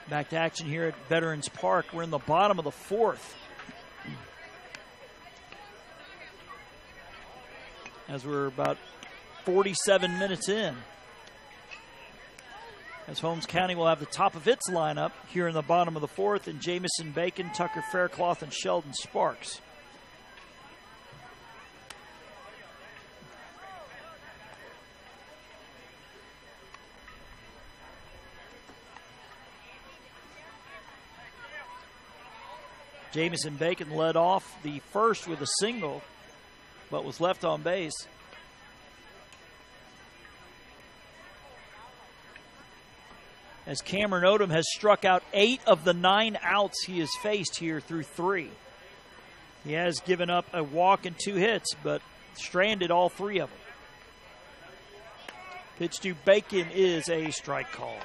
A: Back to action here at Veterans Park. We're in the bottom of the fourth, as we're about 47 minutes in. As Holmes County will have the top of its lineup here in the bottom of the fourth in Jameson, Bacon, Tucker, Faircloth, and Sheldon Sparks. Jameson Bacon led off the first with a single, but was left on base. As Cameron Odom has struck out 8 of the 9 outs he has faced here through 3. He has given up a walk and 2 hits, but stranded all 3 of them. Pitch to Bacon is a strike call.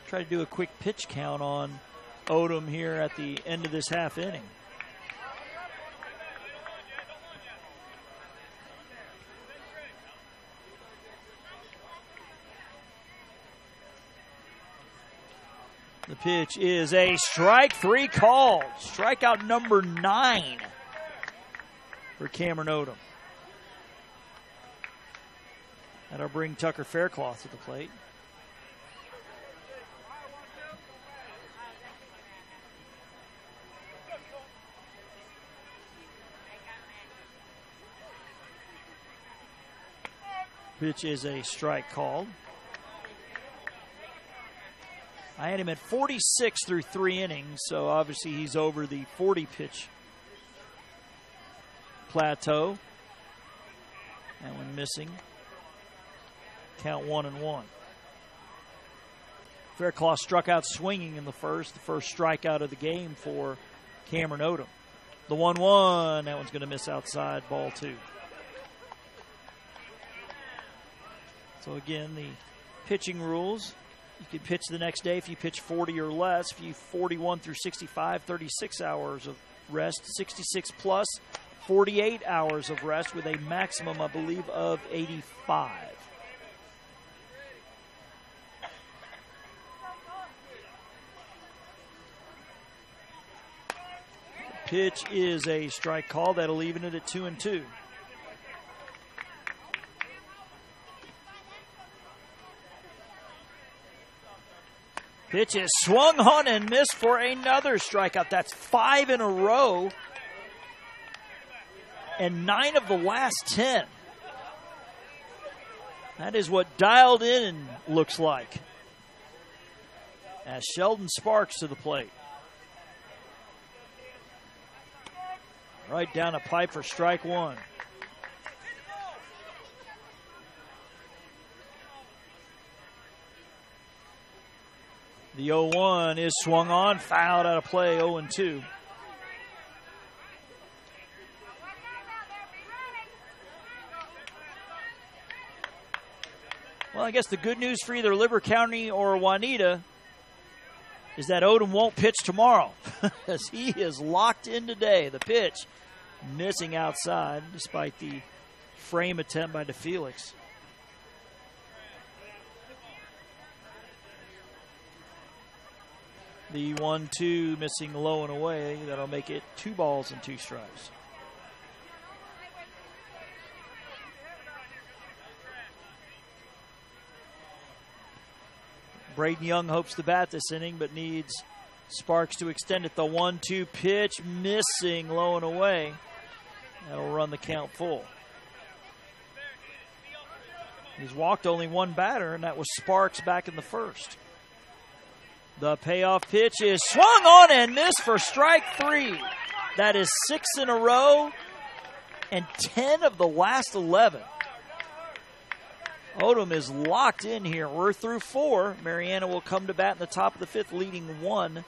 A: Try to do a quick pitch count on Odom here at the end of this half inning. The pitch is a strike, 3 called. Strikeout number 9 for Cameron Odom. That'll bring Tucker Faircloth to the plate. Pitch is a strike called. I had him at 46 through 3 innings, so obviously he's over the 40-pitch plateau. That one missing. Count 1-1. Faircloth struck out swinging in the first strikeout of the game for Cameron Odom. The 1-1, that one's going to miss outside, ball 2. So again, the pitching rules. You can pitch the next day if you pitch 40 or less. If you 41 through 65, 36 hours of rest. 66 plus, 48 hours of rest with a maximum, I believe, of 85. Pitch is a strike call. That'll even it at 2-2. Pitch is swung on and missed for another strikeout. That's 5 in a row. And 9 of the last 10. That is what dialed in looks like. As Sheldon Sparks to the plate. Right down a pipe for strike 1. The 0-1 is swung on, fouled out of play, 0-2. Well, I guess the good news for either Liver County or Juanita is that Odom won't pitch tomorrow, as he is locked in today. The pitch missing outside, despite the frame attempt by Felix. The 1-2 missing low and away. That'll make it 2 balls and 2 strikes. Brayden Young hopes to bat this inning, but needs Sparks to extend it. The 1-2 pitch missing low and away. That'll run the count full. He's walked only one batter, and that was Sparks back in the first. The payoff pitch is swung on and missed for strike 3. That is 6 in a row and 10 of the last 11. Odom is locked in here. We're through 4. Marianna will come to bat in the top of the 5th, leading 1-0.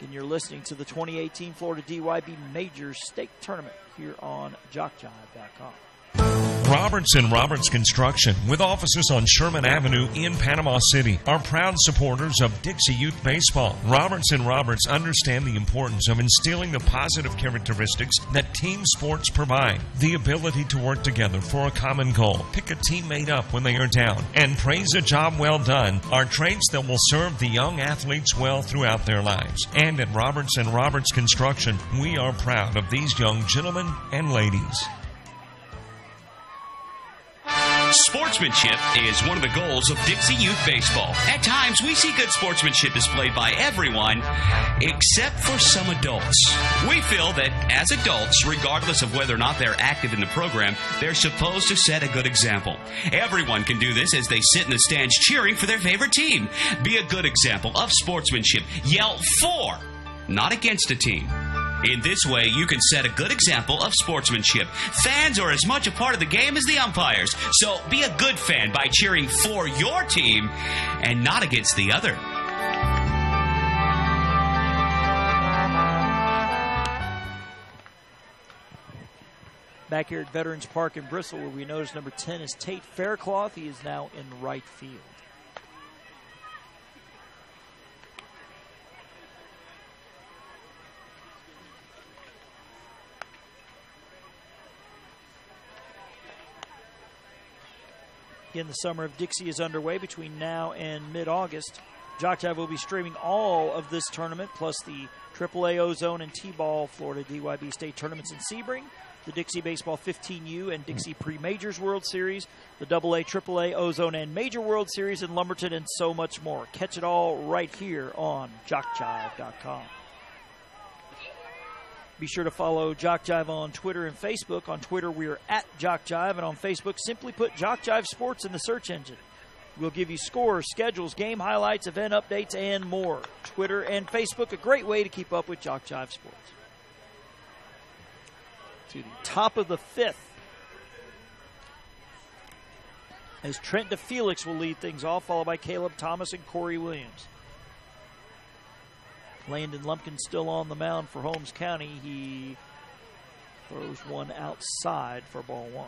A: And you're listening to the 2018 Florida DYB Majors State Tournament here on JockJive.com.
C: Roberts Construction, with offices on Sherman Avenue in Panama City, are proud supporters of Dixie Youth Baseball. Roberts understand the importance of instilling the positive characteristics that team sports provide. The ability to work together for a common goal, pick a teammate up when they are down, and praise a job well done are traits that will serve the young athletes well throughout their lives. And at Roberts Construction, we are proud of these young gentlemen and ladies.
B: Sportsmanship is one of the goals of Dixie Youth Baseball. At times, we see good sportsmanship displayed by everyone except for some adults. We feel that as adults, regardless of whether or not they're active in the program, they're supposed to set a good example. Everyone can do this as they sit in the stands cheering for their favorite team. Be a good example of sportsmanship. Yell for, not against a team. In this way, you can set a good example of sportsmanship. Fans are as much a part of the game as the umpires, so be a good fan by cheering for your team and not against the other.
A: Back here at Veterans Park in Bristol, where we notice number 10 is Tate Faircloth. He is now in right field. Again, the summer of Dixie is underway between now and mid-August. Jock Jive will be streaming all of this tournament, plus the AAA Ozone and T-Ball Florida DYB State Tournaments in Sebring, the Dixie Baseball 15U and Dixie Pre-Majors World Series, the AA, AAA, Ozone, and Major World Series in Lumberton, and so much more. Catch it all right here on JockJive.com. Be sure to follow Jock Jive on Twitter and Facebook. On Twitter, we are at Jock Jive, and on Facebook, simply put Jock Jive Sports in the search engine. We'll give you scores, schedules, game highlights, event updates, and more. Twitter and Facebook, a great way to keep up with Jock Jive Sports. To the top of the 5th, as Trent Felix will lead things off, followed by Caleb Thomas and Corey Williams. Landon Lumpkins still on the mound for Holmes County. He throws one outside for ball 1.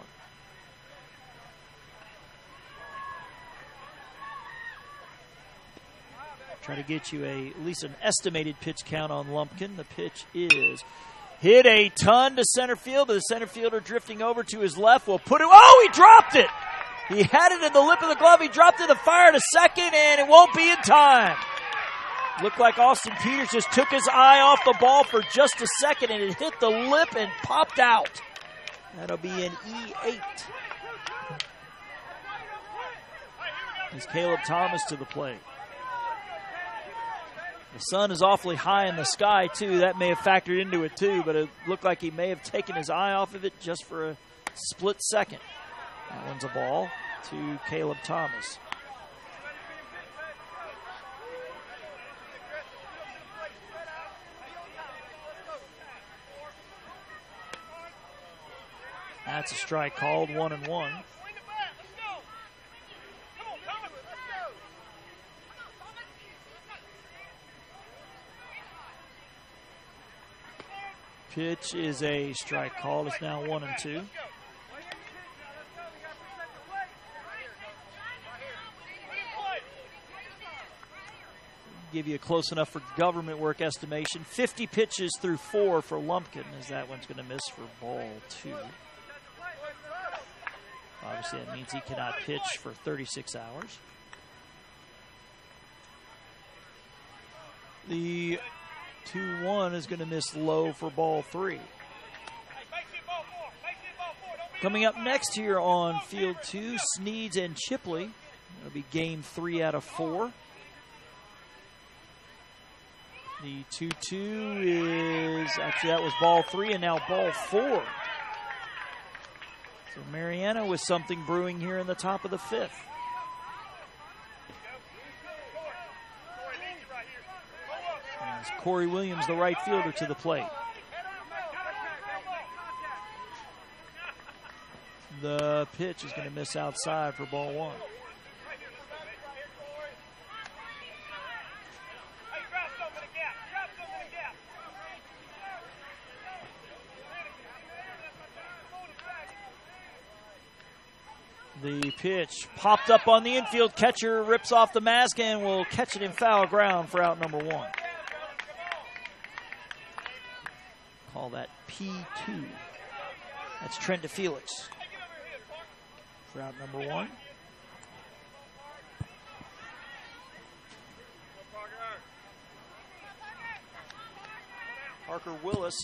A: Try to get you at least an estimated pitch count on Lumpkin. The pitch is hit a ton to center field. The center fielder drifting over to his left will put it. Oh, he dropped it! He had it in the lip of the glove. He dropped it in the fire to second, and it won't be in time. Looked like Austin Peters just took his eye off the ball for just a second, and it hit the lip and popped out. That'll be an E8. As Caleb Thomas to the plate. The sun is awfully high in the sky, too. That may have factored into it, too, but it looked like he may have taken his eye off of it just for a split second. That one's a ball to Caleb Thomas. That's a strike called, 1-1. Pitch is a strike called. It's now 1-2. Give you a close enough for government work estimation. 50 pitches through 4 for Lumpkin, as that one's going to miss for ball 2. Obviously, that means he cannot pitch for 36 hours. The 2-1 is going to miss low for ball 3. Coming up next here on field 2, Sneeds and Chipley. That'll be game 3 out of 4. The 2-2 is, actually that was ball 3 and now ball 4. So Marianna with something brewing here in the top of the 5th. As Corey Williams, the right fielder, to the plate. The pitch is going to miss outside for ball 1. The pitch popped up on the infield. Catcher rips off the mask and will catch it in foul ground for out number 1. Call that P2. That's Trent to Felix for out number 1. Parker Willis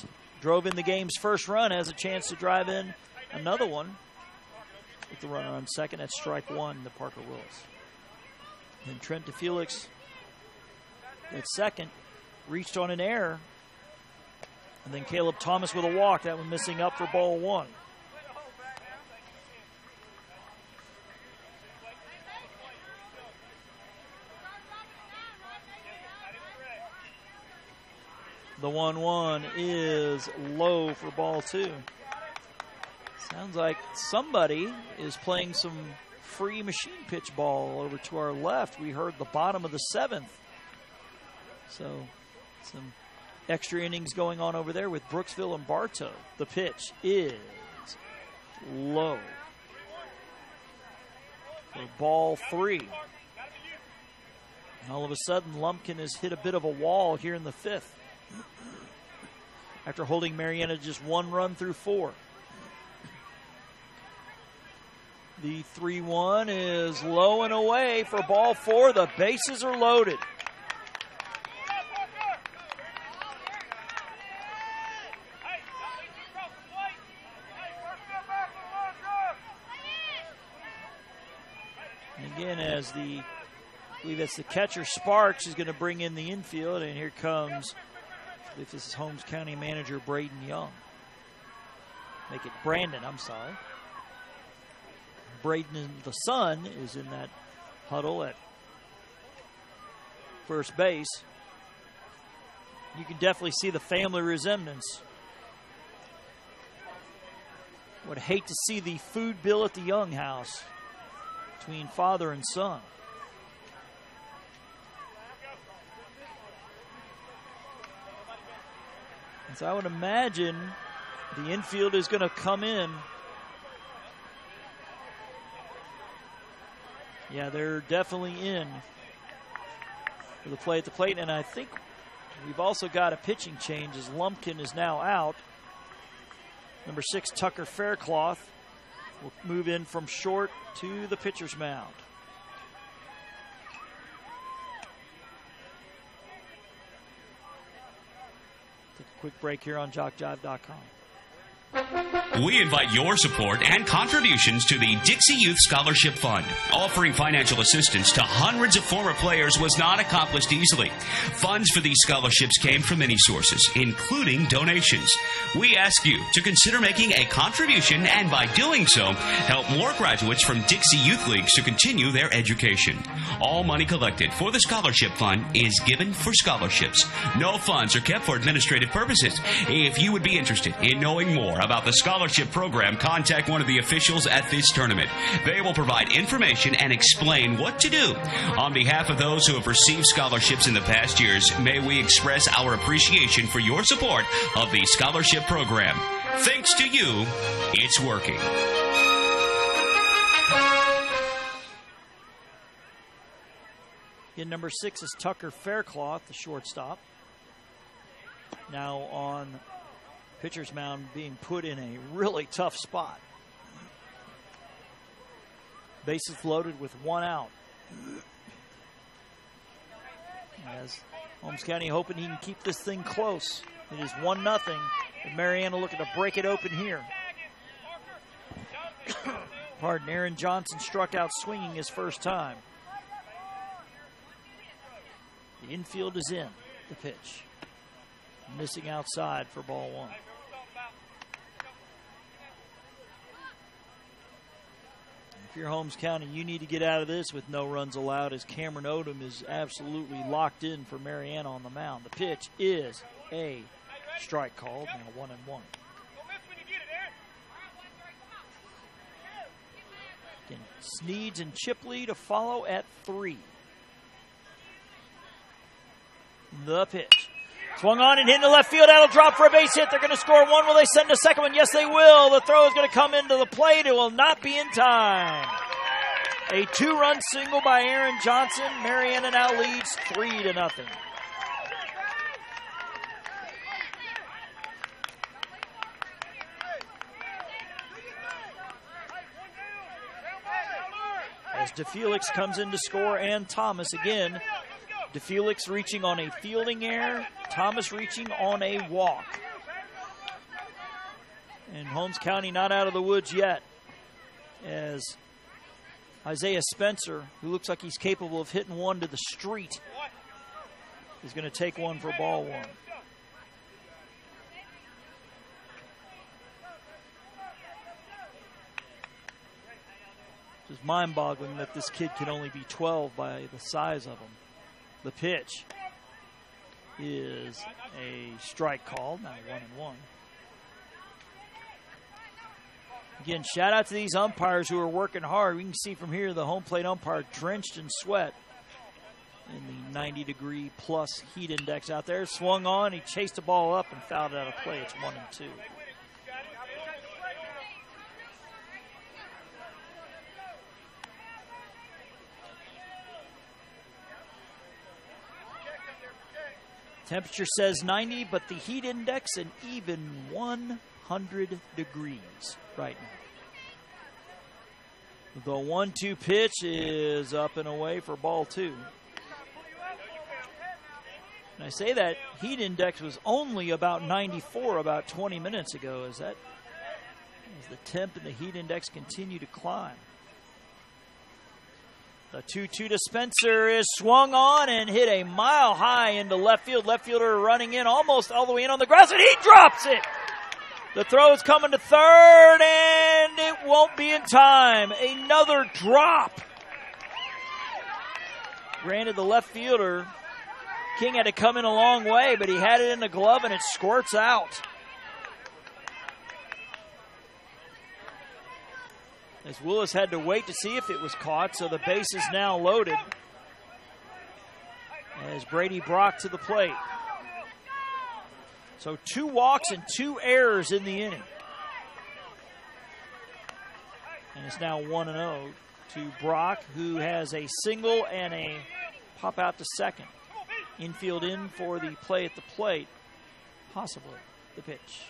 A: drove in the game's first run, has a chance to drive in another one. With the runner on second, that's strike 1 to Parker Willis. And Trent to Felix at second, reached on an error. And then Caleb Thomas with a walk, that one missing up for ball 1. The 1-1 is low for ball 2. Sounds like somebody is playing some free machine pitch ball over to our left. We heard the bottom of the 7th. So some extra innings going on over there with Brooksville and Bartow. The pitch is low for ball 3. And all of a sudden, Lumpkin has hit a bit of a wall here in the 5th after holding Marianna just 1 run through 4. The 3-1 is low and away for ball 4. The bases are loaded. And again, as I believe it's the catcher Sparks is going to bring in the infield, and here comes, I believe this is Holmes County manager Brayden Young. Make it Brandon, I'm sorry. Brayden, the son, is in that huddle at first base. You can definitely see the family resemblance. Would hate to see the food bill at the Young house between father and son. And so I would imagine the infield is going to come in. Yeah, they're definitely in for the play at the plate. And I think we've also got a pitching change as Lumpkin is now out. Number 6, Tucker Faircloth, will move in from short to the pitcher's mound. Take a quick break here on JockJive.com.
B: We invite your support and contributions to the Dixie Youth Scholarship Fund. Offering financial assistance to hundreds of former players was not accomplished easily. Funds for these scholarships came from many sources, including donations. We ask you to consider making a contribution and by doing so, help more graduates from Dixie Youth Leagues to continue their education. All money collected for the Scholarship Fund is given for scholarships. No funds are kept for administrative purposes. If you would be interested in knowing more about the scholarship program, contact one of the officials at this tournament. They will provide information and explain what to do. On behalf of those who have received scholarships in the past years, may we express our appreciation for your support of the scholarship program. Thanks to you, it's working.
A: In number 6 is Tucker Faircloth, the shortstop. Now on pitcher's mound, being put in a really tough spot. Bases loaded with 1 out. As Holmes County hoping he can keep this thing close. It is 1-0. And Marianna looking to break it open here. Pardon, Aaron Johnson struck out swinging his first time. The infield is in. The pitch. Missing outside for ball 1. you're Holmes County, you need to get out of this with no runs allowed, as Cameron Odom is absolutely locked in for Marianna on the mound. The pitch is a strike called, now 1-1. Again, Sneeds and Chipley to follow at 3. The pitch. Swung on and hit into left field. That'll drop for a base hit. They're going to score one. Will they send a second one? Yes, they will. The throw is going to come into the plate. It will not be in time. A 2-run single by Aaron Johnson. Marianna now leads 3-0. As DeFelix comes in to score, and Thomas again. DeFelix reaching on a fielding error, Thomas reaching on a walk. And Holmes County not out of the woods yet, as Isaiah Spencer, who looks like he's capable of hitting one to the street, is going to take one for ball 1. It's mind-boggling that this kid can only be 12 by the size of him. The pitch is a strike called, now 1-1. Again, shout out to these umpires who are working hard. We can see from here the home plate umpire drenched in sweat in the 90-degree plus heat index out there. Swung on, he chased the ball up and fouled it out of play. It's 1-2. Temperature says 90, but the heat index an even 100 degrees right now. The 1-2 pitch is up and away for ball 2. And I say that heat index was only about 94 about 20 minutes ago, as the temp and the heat index continue to climb. The 2-2 to Spencer is swung on and hit a mile high into left field. Left fielder running in almost all the way in on the grass, and he drops it. The throw is coming to third, and it won't be in time. Another drop. Granted, the left fielder, King, had to come in a long way, but he had it in the glove, and it squirts out. As Willis had to wait to see if it was caught, so the base is now loaded. As Brady Brock to the plate. So 2 walks and 2 errors in the inning. And it's now 1-0 to Brock, who has a single and a pop out to second. Infield in for the play at the plate. Possibly the pitch.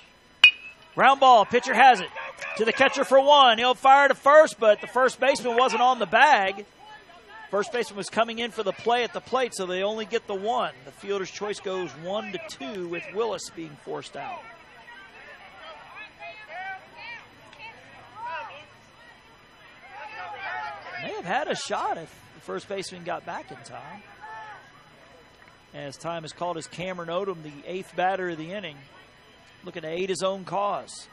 A: Ground ball, pitcher has it to the catcher for 1. He'll fire to first, but the first baseman wasn't on the bag. First baseman was coming in for the play at the plate, so they only get the 1. The fielder's choice goes 1-2 with Willis being forced out. May have had a shot if the first baseman got back in time. As time is called as Cameron Odom, the 8th batter of the inning, looking to aid his own cause.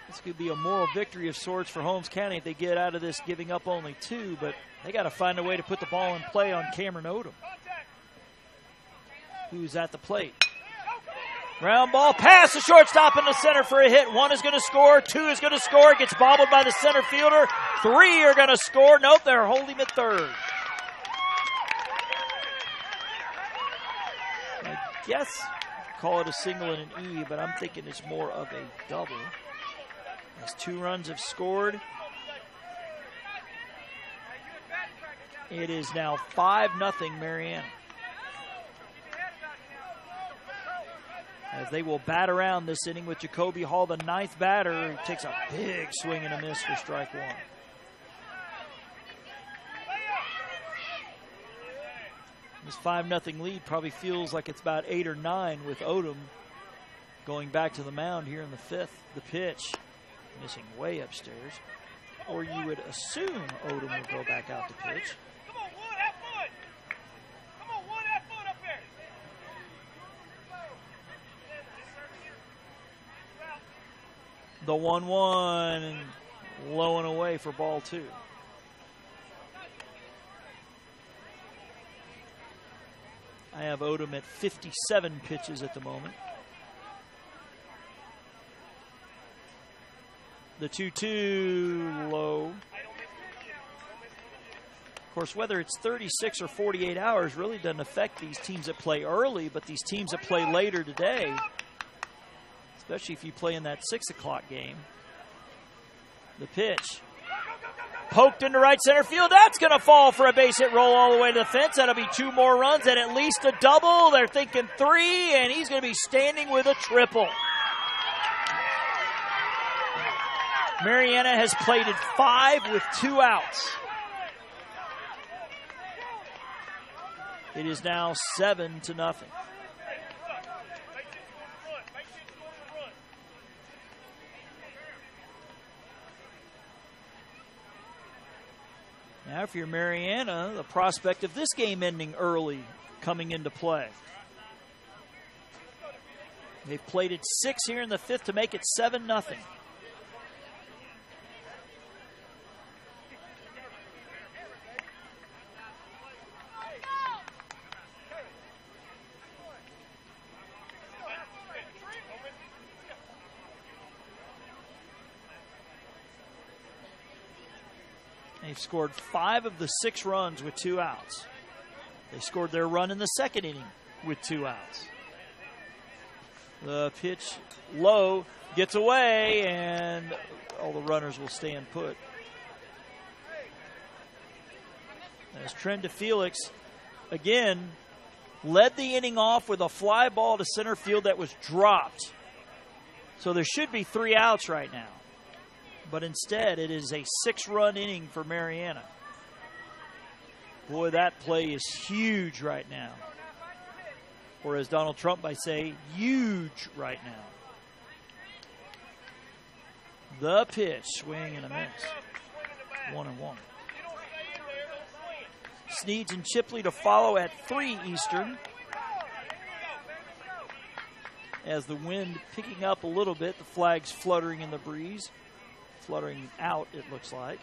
A: This could be a moral victory of sorts for Holmes County if they get out of this giving up only 2, but they got to find a way to put the ball in play on Cameron Odom, who's at the plate. Ground ball, pass the shortstop in the center for a hit. 1 is going to score, 2 is going to score. It gets bobbled by the center fielder. 3 are going to score. Nope, they're holding at third. I guess call it a single and an E, but I'm thinking it's more of a double. As 2 runs have scored. It is now 5-0 Marianna. As they will bat around this inning with Jacoby Hall, the 9th batter, who takes a big swing and a miss for strike 1. This 5-0 lead probably feels like it's about 8 or 9 with Odom going back to the mound here in the 5th. The pitch missing way upstairs, or you would assume Odom would go back out to pitch. The 1-1 low and away for ball 2. I have Odom at 57 pitches at the moment. The 2-2 low. Of course, whether it's 36 or 48 hours really doesn't affect these teams that play early, but these teams that play later today, especially if you play in that 6 o'clock game. The pitch. Poked into right center field. That's going to fall for a base hit roll all the way to the fence. That'll be 2 more runs and at least a double. They're thinking 3, and he's going to be standing with a triple. Marianna has plated 5 with 2 outs. It is now 7-0. Now, if you're Marianna, the prospect of this game ending early coming into play. They've plated 6 here in the 5th to make it 7-0. They've scored 5 of the 6 runs with 2 outs. They scored their run in the 2nd inning with 2 outs. The pitch low, gets away, and all the runners will stand put. As trend to Felix, again, led the inning off with a fly ball to center field that was dropped. So there should be 3 outs right now. But instead, it is a 6-run inning for Marianna. Boy, that play is huge right now. Or as Donald Trump might say, huge right now. The pitch, swing and a miss. 1-1. Sneeds and Chipley to follow at 3 Eastern. As the wind picking up a little bit, the flag's fluttering in the breeze. Fluttering out, it looks like.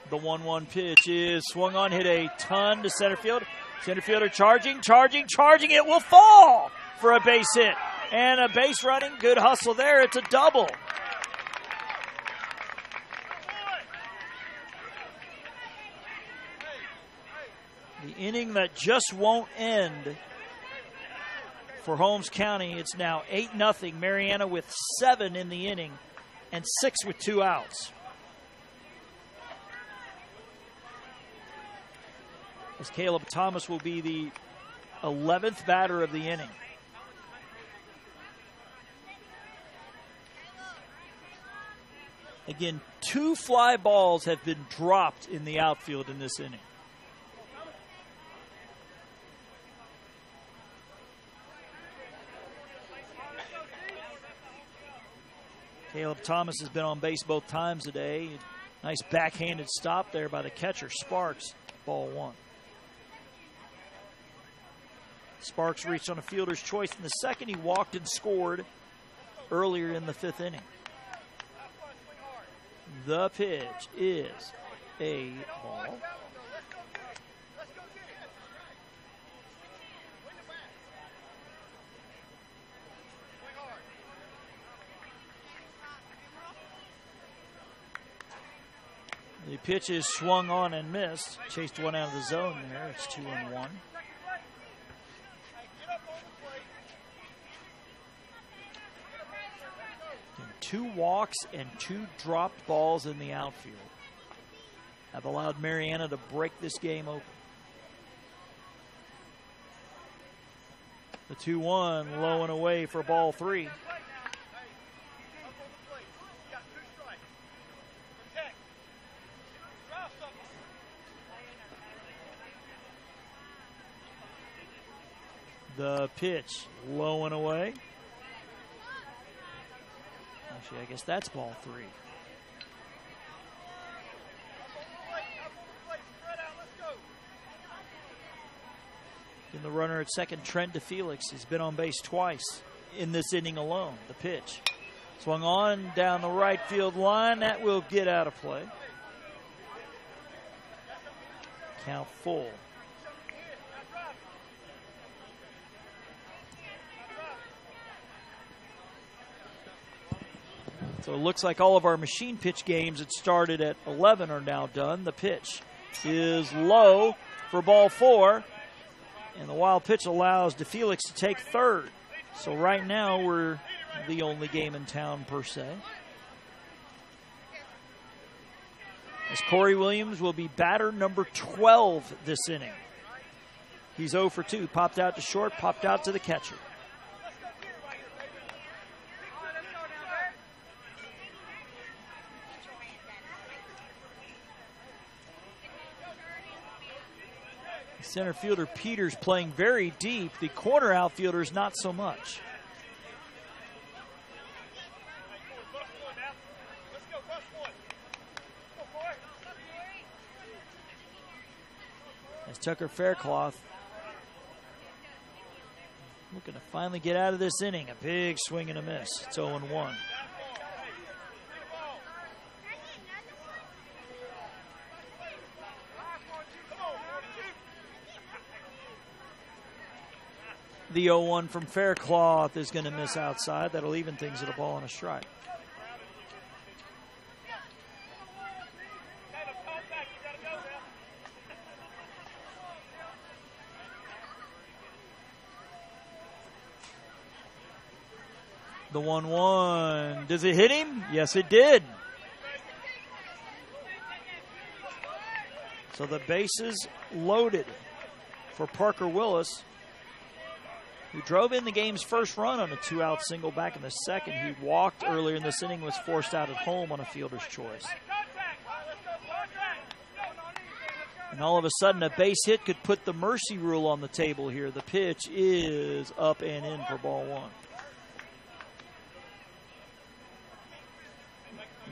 A: The 1-1 pitch is swung on, hit a ton to center field. Center fielder charging. It will fall for a base hit. And a base running, good hustle there. It's a double. The inning that just won't end for Holmes County. It's now 8-0. Marianna with 7 in the inning and 6 with 2 outs. As Caleb Thomas will be the 11th batter of the inning. Again, 2 fly balls have been dropped in the outfield in this inning. Caleb Thomas has been on base both times today. Nice backhanded stop there by the catcher, Sparks. Ball 1. Sparks reached on a fielder's choice in the 2nd. He walked and scored earlier in the 5th inning. The pitch is a ball. The pitch is swung on and missed. Chased one out of the zone there. It's 2-1. 2 walks and 2 dropped balls in the outfield have allowed Marianna to break this game open. The 2-1 low and away for ball 3. The pitch low and away. Actually, I guess that's ball 3. And the runner at second, trend to Felix. He's been on base twice in this inning alone. The pitch Swung on down the right field line. That will get out of play. Count full. So it looks like all of our machine pitch games that started at 11 are now done. The pitch is low for ball 4. And the wild pitch allows Felix to take third. So right now we're the only game in town per se. As Corey Williams will be batter number 12 this inning. He's 0 for 2. Popped out to short, popped out to the catcher. Center fielder Peters playing very deep. The corner outfielders not so much. As Tucker Faircloth looking to finally get out of this inning. A big swing and a miss. It's 0-1. The 0-1 from Faircloth is going to miss outside. That'll even things at a ball and a strike. The 1-1. Does it hit him? Yes, it did. So the bases loaded for Parker Willis, who drove in the game's first run on a 2-out single back in the second. He walked earlier in this inning, was forced out at home on a fielder's choice. And all of a sudden, a base hit could put the mercy rule on the table here. The pitch is up and in for ball 1.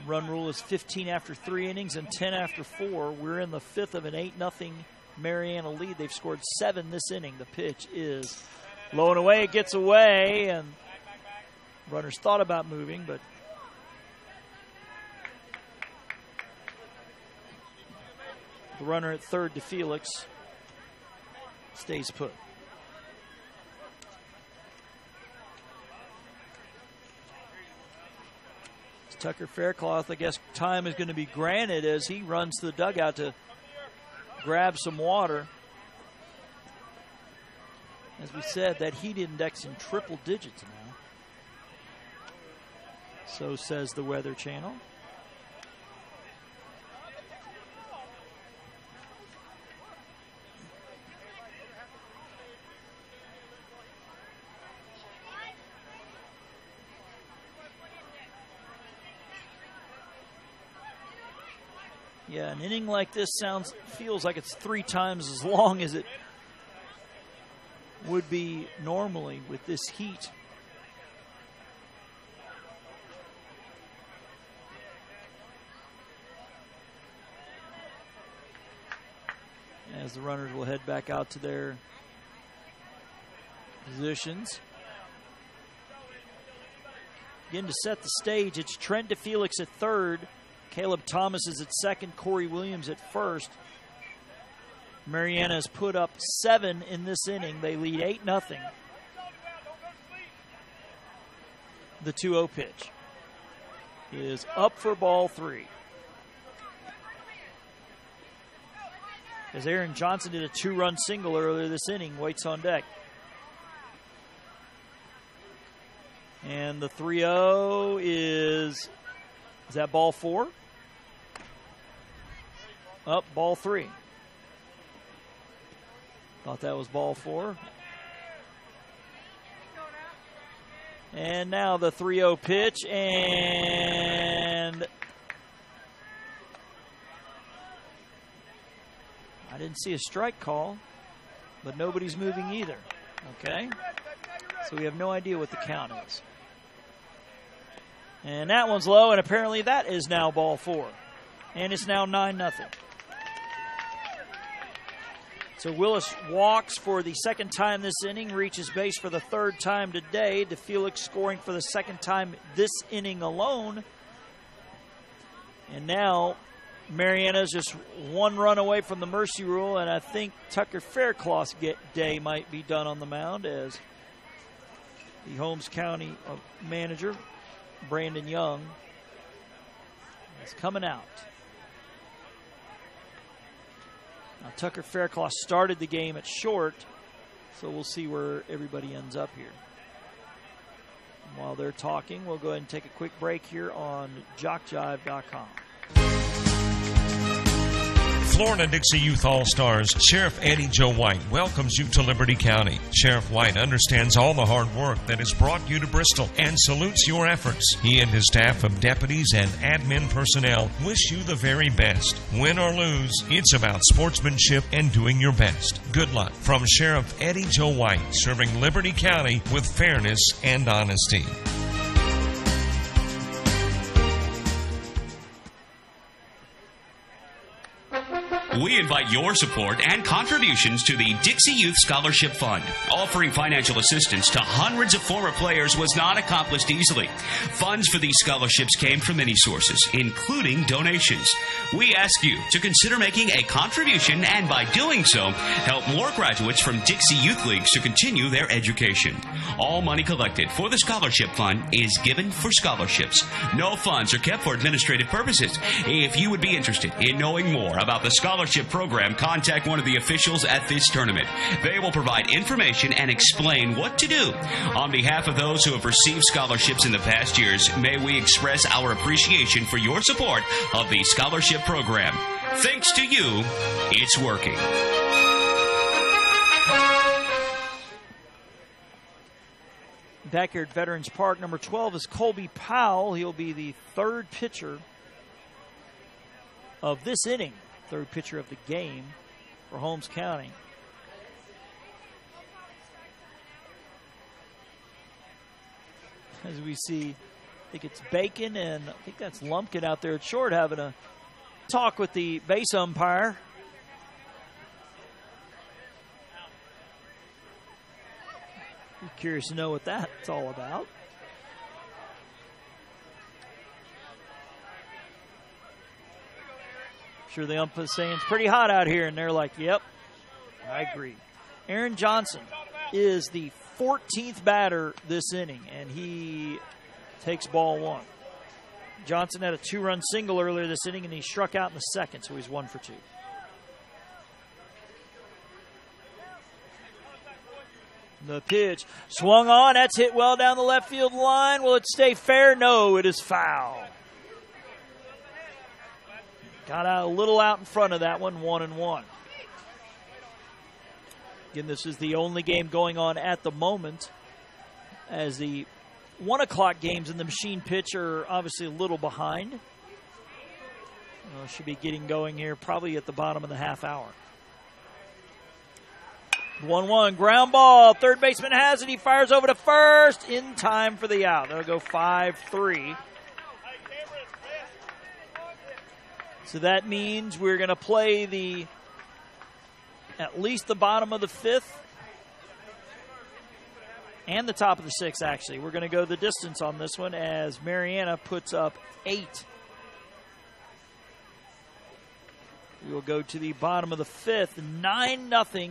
A: Run rule is 15 after 3 innings and 10 after 4. We're in the 5th of an 8-0 Marianna lead. They've scored 7 this inning. The pitch is low and away. It gets away, and runners thought about moving, but the runner at third to Felix stays put. Tucker Faircloth, I guess time is going to be granted as he runs to the dugout to grab some water. As we said, that heat index in triple digits now. So says the Weather Channel. Yeah, an inning like this feels like it's 3 times as long as it would be normally with this heat. As the runners will head back out to their positions. Again, to set the stage, it's Trent DeFelix at third. Caleb Thomas is at second. Corey Williams at first. Marianna has put up 7 in this inning. They lead 8-0. The 2-0 pitch is up for ball 3. As Aaron Johnson did a 2-run single earlier this inning, waits on deck. And the 3-0 is that ball 4? Up, ball 3. Thought that was ball 4. And now the 3-0 pitch, and I didn't see a strike call, but nobody's moving either. Okay? So we have no idea what the count is. And that one's low, and apparently that is now ball 4. And it's now 9-0. So Willis walks for the second time this inning, reaches base for the third time today. Felix scoring for the second time this inning alone. And now Marianna's just one run away from the mercy rule, and I think Tucker Faircloth's day might be done on the mound as the Holmes County manager, Brandon Young, is coming out. Now, Tucker Faircloth started the game at short, so we'll see where everybody ends up here. And while they're talking, we'll go ahead and take a quick break here on JockJive.com.
C: Florida Dixie Youth All-Stars Sheriff Eddie Joe White welcomes you to Liberty County. Sheriff White understands all the hard work that has brought you to Bristol and salutes your efforts. He and his staff of deputies and admin personnel wish you the very best. Win or lose, it's about sportsmanship and doing your best. Good luck from Sheriff Eddie Joe White, serving Liberty County with fairness and honesty.
B: We invite your support and contributions to the Dixie Youth Scholarship Fund. Offering financial assistance to hundreds of former players was not accomplished easily. Funds for these scholarships came from many sources, including donations. We ask you to consider making a contribution and by doing so, help more graduates from Dixie Youth Leagues to continue their education. All money collected for the Scholarship Fund is given for scholarships. No funds are kept for administrative purposes. If you would be interested in knowing more about the scholarship program, contact one of the officials at this tournament. They will provide information and explain what to do. On behalf of those who have received scholarships in the past years, may we express our appreciation for your support of the scholarship program. Thanks to you, it's working.
A: Back here at Veterans Park, number 12 is Colby Powell. He'll be the third pitcher of this inning. Third pitcher of the game for Holmes County. As we see, I think it's Bacon and I think that's Lumpkin out there at short having a talk with the base umpire. Be curious to know what that's all about. Sure, the ump is saying it's pretty hot out here, and they're like, yep, I agree. Aaron Johnson is the 14th batter this inning, and he takes ball one. Johnson had a two-run single earlier this inning, and he struck out in the second, so he's 1 for 2. The pitch swung on. That's hit well down the left field line. Will it stay fair? No, it is foul. Got out a little out in front of that one, 1-1. Again, this is the only game going on at the moment, as the 1 o'clock games in the machine pitch are obviously a little behind. Should be getting going here probably at the bottom of the half hour. 1-1, ground ball. Third baseman has it. He fires over to first in time for the out. That'll go 5-3. So that means we're going to play at least the bottom of the 5th and the top of the 6th, actually. We're going to go the distance on this one as Marianna puts up 8. We will go to the bottom of the 5th, 9-0,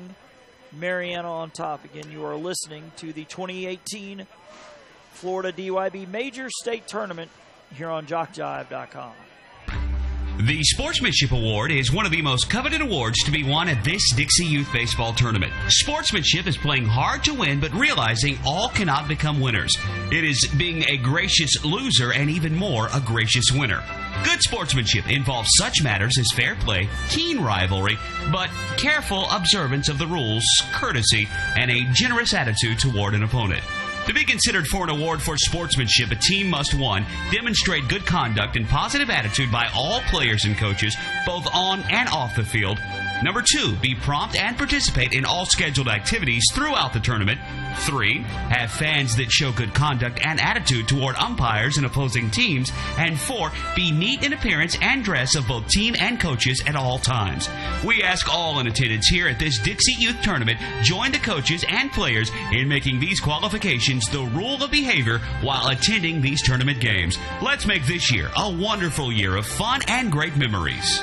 A: Marianna on top. Again, you are listening to the 2018 Florida DYB Major State Tournament here on JockJive.com.
B: The Sportsmanship Award is one of the most coveted awards to be won at this Dixie Youth Baseball Tournament. Sportsmanship is playing hard to win, but realizing all cannot become winners. It is being a gracious loser and even more a gracious winner. Good sportsmanship involves such matters as fair play, keen rivalry, but careful observance of the rules, courtesy, and a generous attitude toward an opponent. To be considered for an award for sportsmanship, a team must, 1, demonstrate good conduct and positive attitude by all players and coaches, both on and off the field. Number 2, be prompt and participate in all scheduled activities throughout the tournament. 3. Have fans that show good conduct and attitude toward umpires and opposing teams. And 4. Be neat in appearance and dress of both team and coaches at all times. We ask all in attendance here at this Dixie Youth Tournament join the coaches and players in making these qualifications the rule of behavior while attending these tournament games. Let's make this year a wonderful year of fun and great memories.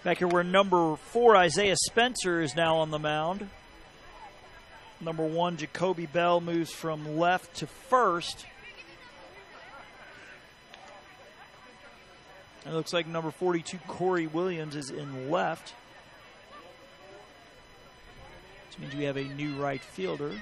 A: Back here where number 4, Isaiah Spencer, is now on the mound. Number 1, Jacoby Bell, moves from left to first. It looks like number 42, Corey Williams, is in left. Which means we have a new right fielder.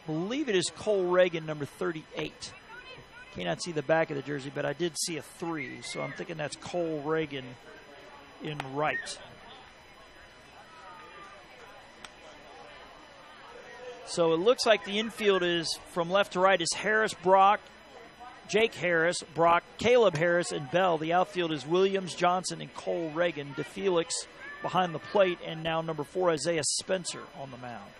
A: I believe it is Cole Reagan, number 38. Cannot see the back of the jersey, but I did see a 3, so I'm thinking that's Cole Reagan in right. So it looks like the infield is from left to right is Harris, Brock, Jake Harris, Brock, Caleb Harris, and Bell. The outfield is Williams, Johnson, and Cole Reagan. Felix behind the plate, and now number 4, Isaiah Spencer, on the mound.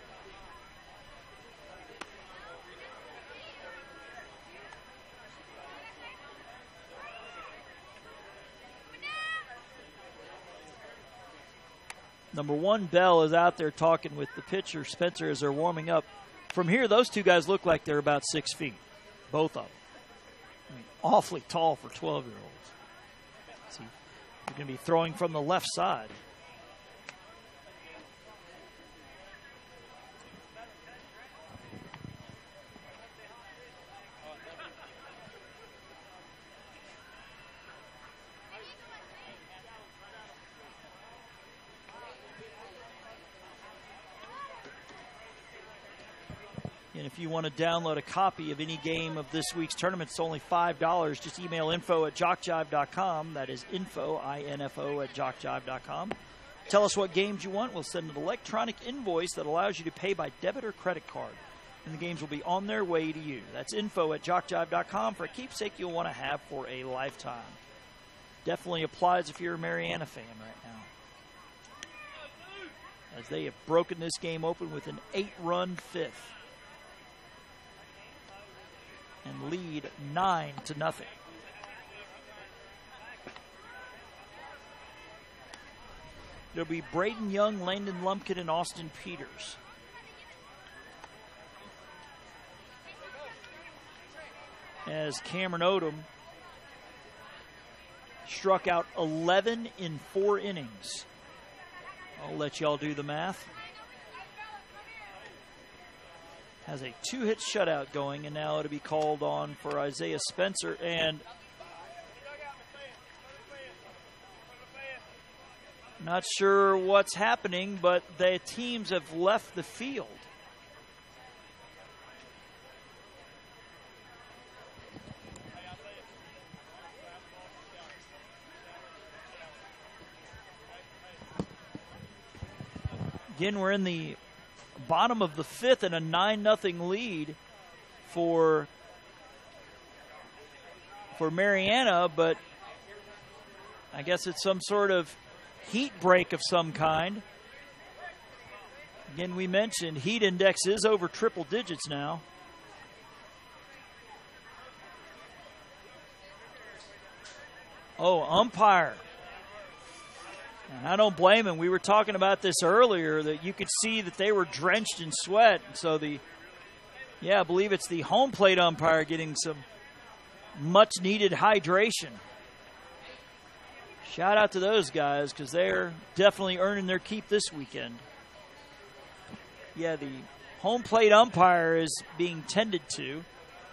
A: Number 1, Bell, is out there talking with the pitcher, Spencer, as they're warming up. From here, those two guys look like they're about 6 feet, both of them. I mean, awfully tall for 12-year-olds. See, they're going to be throwing from the left side. And if you want to download a copy of any game of this week's tournament, it's only $5. Just email info@jockjive.com. That is info, I-N-F-O, @jockjive.com. Tell us what games you want. We'll send an electronic invoice that allows you to pay by debit or credit card. And the games will be on their way to you. That's info@jockjive.com for a keepsake you'll want to have for a lifetime. Definitely applies if you're a Marianna fan right now, as they have broken this game open with an 8-run fifth and lead 9-0. It'll be Brayden Young, Landon Lumpkin, and Austin Peters. As Cameron Odom struck out 11 in 4 innings. I'll let y'all do the math. Has a 2-hit shutout going, and now it'll be called on for Isaiah Spencer. And not sure what's happening, but the teams have left the field. Again, we're in the bottom of the 5th and a 9-0 lead for Marianna, but I guess it's some sort of heat break of some kind. Again, we mentioned heat index is over triple digits now. Oh, umpire. And I don't blame him. We were talking about this earlier, that you could see that they were drenched in sweat. So I believe it's the home plate umpire getting some much-needed hydration. Shout out to those guys, because they're definitely earning their keep this weekend. Yeah, the home plate umpire is being tended to.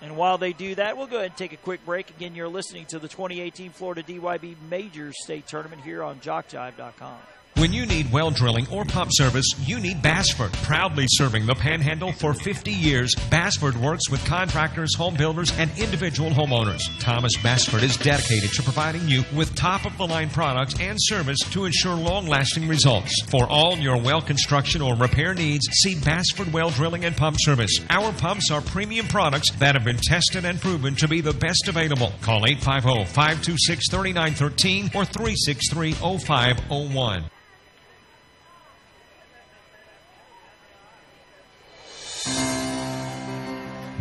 A: And while they do that, we'll go ahead and take a quick break. Again, you're listening to the 2018 Florida DYB Major State Tournament here on JockJive.com.
C: When you need well drilling or pump service, you need Bassford. Proudly serving the Panhandle for 50 years, Bassford works with contractors, home builders, and individual homeowners. Thomas Bassford is dedicated to providing you with top-of-the-line products and service to ensure long-lasting results. For all your well construction or repair needs, see Bassford Well Drilling and Pump Service. Our pumps are premium products that have been tested and proven to be the best available. Call 850-526-3913 or 363-0501.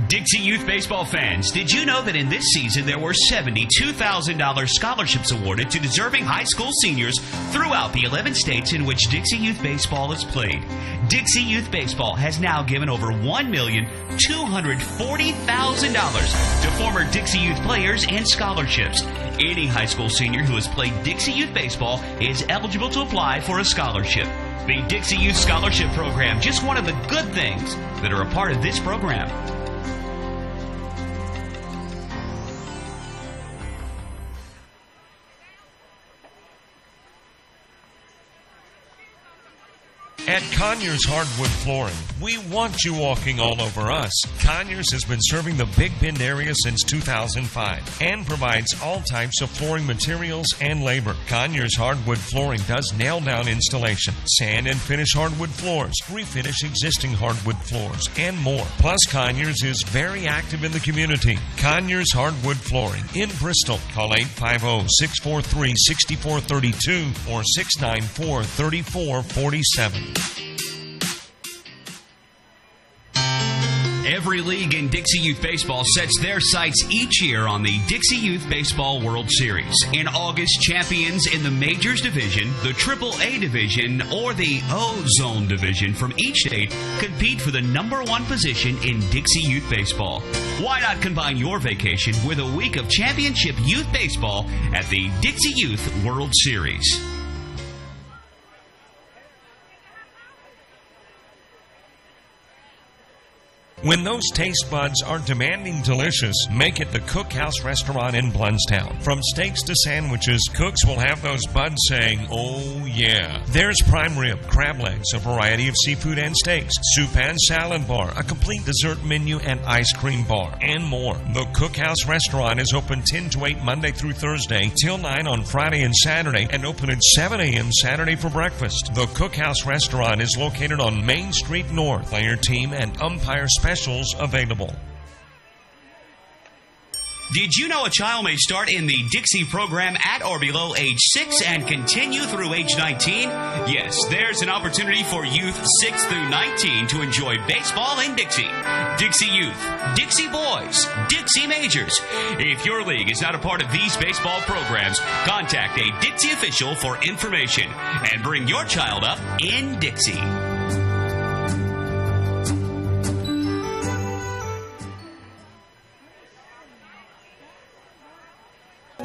B: Dixie Youth Baseball fans, did you know that in this season there were $72,000 scholarships awarded to deserving high school seniors throughout the 11 states in which Dixie Youth Baseball is played? Dixie Youth Baseball has now given over $1,240,000 to former Dixie Youth players and scholarships. Any high school senior who has played Dixie Youth Baseball is eligible to apply for a scholarship. The Dixie Youth Scholarship Program, just one of the good things that are a part of this program.
C: At Conyers Hardwood Flooring, we want you walking all over us. Conyers has been serving the Big Bend area since 2005 and provides all types of flooring materials and labor. Conyers Hardwood Flooring does nail-down installation, sand and finish hardwood floors, refinish existing hardwood floors, and more. Plus, Conyers is very active in the community. Conyers Hardwood Flooring in Bristol. Call 850-643-6432 or 694-3447.
B: Every league in Dixie Youth Baseball sets their sights each year on the Dixie Youth Baseball World Series. In August, champions in the Majors Division, the AAA Division, or the O-Zone Division from each state compete for the #1 position in Dixie Youth Baseball. Why not combine your vacation with a week of championship youth baseball at the Dixie Youth World Series?
C: When those taste buds are demanding delicious, make it the Cookhouse Restaurant in Bluntstown. From steaks to sandwiches, cooks will have those buds saying, "Oh yeah." There's prime rib, crab legs, a variety of seafood and steaks, soup and salad bar, a complete dessert menu and ice cream bar, and more. The Cookhouse Restaurant is open 10 to 8 Monday through Thursday, till 9 on Friday and Saturday, and open at 7 a.m. Saturday for breakfast. The Cookhouse Restaurant is located on Main Street North. Player team and umpire specials available.
B: Did you know a child may start in the Dixie program at or below age 6 and continue through age 19? Yes, there's an opportunity for youth 6 through 19 to enjoy baseball in Dixie. Dixie Youth, Dixie Boys, Dixie Majors. If your league is not a part of these baseball programs, contact a Dixie official for information and bring your child up in Dixie.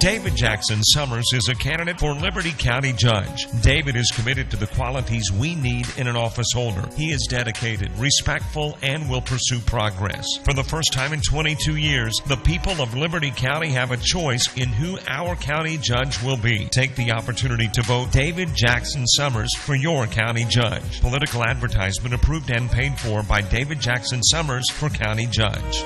C: David Jackson Summers is a candidate for Liberty County Judge. David is committed to the qualities we need in an office holder. He is dedicated, respectful, and will pursue progress. For the first time in 22 years, the people of Liberty County have a choice in who our county judge will be. Take the opportunity to vote David Jackson Summers for your county judge. Political advertisement approved and paid for by David Jackson Summers for county judge.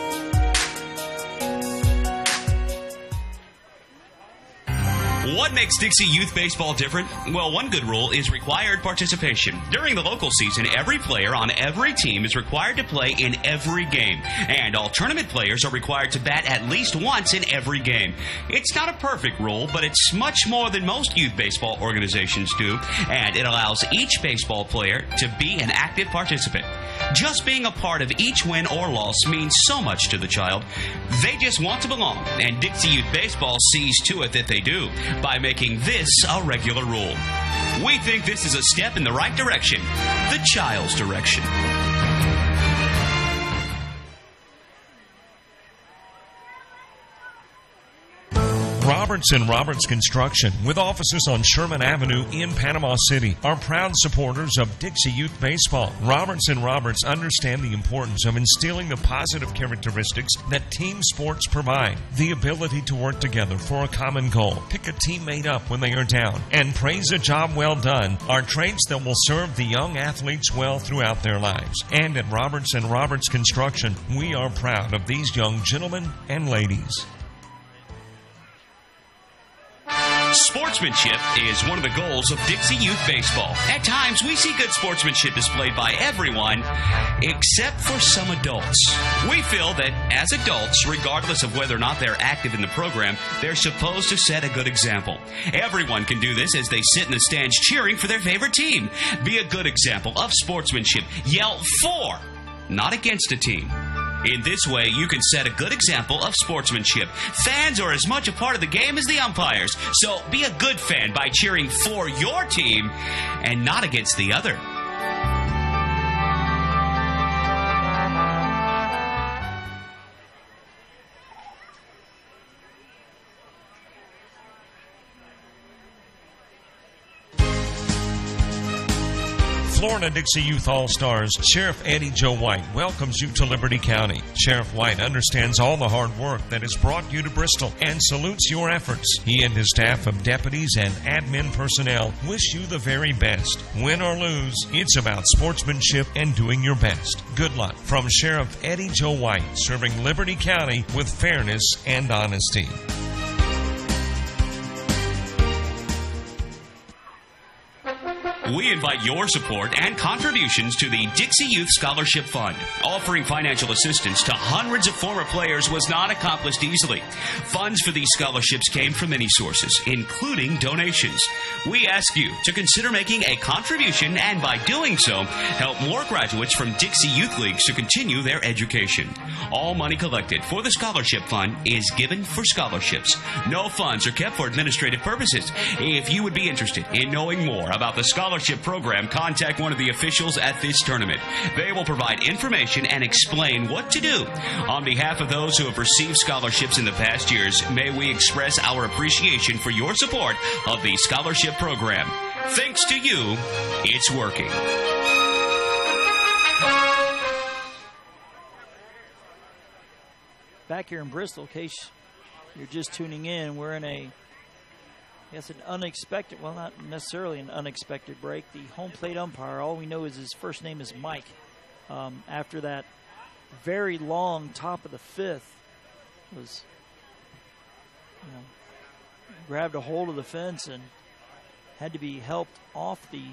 B: What makes Dixie Youth Baseball different? Well, one good rule is required participation. During the local season, every player on every team is required to play in every game, and all tournament players are required to bat at least once in every game. It's not a perfect rule, but it's much more than most youth baseball organizations do, and it allows each baseball player to be an active participant. Just being a part of each win or loss means so much to the child. They just want to belong, and Dixie Youth Baseball sees to it that they do by making this a regular rule. We think this is a step in the right direction, the child's direction.
C: Roberts & Roberts Construction, with offices on Sherman Avenue in Panama City, are proud supporters of Dixie Youth Baseball. Roberts & Roberts understand the importance of instilling the positive characteristics that team sports provide. The ability to work together for a common goal, pick a teammate up when they are down, and praise a job well done are traits that will serve the young athletes well throughout their lives. And at Roberts & Roberts Construction, we are proud of these young gentlemen and ladies.
B: Sportsmanship is one of the goals of Dixie Youth Baseball. At times, we see good sportsmanship displayed by everyone except for some adults. We feel that as adults, regardless of whether or not they're active in the program, they're supposed to set a good example. Everyone can do this as they sit in the stands cheering for their favorite team. Be a good example of sportsmanship. Yell for, not against a team. In this way, you can set a good example of sportsmanship. Fans are as much a part of the game as the umpires, so be a good fan by cheering for your team and not against the other.
C: Florida Dixie Youth All-Stars Sheriff Eddie Joe White welcomes you to Liberty County. Sheriff White understands all the hard work that has brought you to Bristol and salutes your efforts. He and his staff of deputies and admin personnel wish you the very best. Win or lose, it's about sportsmanship and doing your best. Good luck from Sheriff Eddie Joe White, serving Liberty County with fairness and honesty.
B: We invite your support and contributions to the Dixie Youth Scholarship Fund. Offering financial assistance to hundreds of former players was not accomplished easily. Funds for these scholarships came from many sources, including donations. We ask you to consider making a contribution and by doing so, help more graduates from Dixie Youth Leagues to continue their education. All money collected for the Scholarship Fund is given for scholarships. No funds are kept for administrative purposes. If you would be interested in knowing more about the scholarship program, contact one of the officials at this tournament. They will provide information and explain what to do. On behalf of those who have received scholarships in the past years, may we express our appreciation for your support of the scholarship program. Thanks to you, it's working.
A: Back here in Bristol, in case you're just tuning in, we're in an unexpected, well, not necessarily an unexpected break. The home plate umpire, all we know is his first name is Mike. After that very long top of the fifth was, grabbed a hold of the fence and had to be helped off the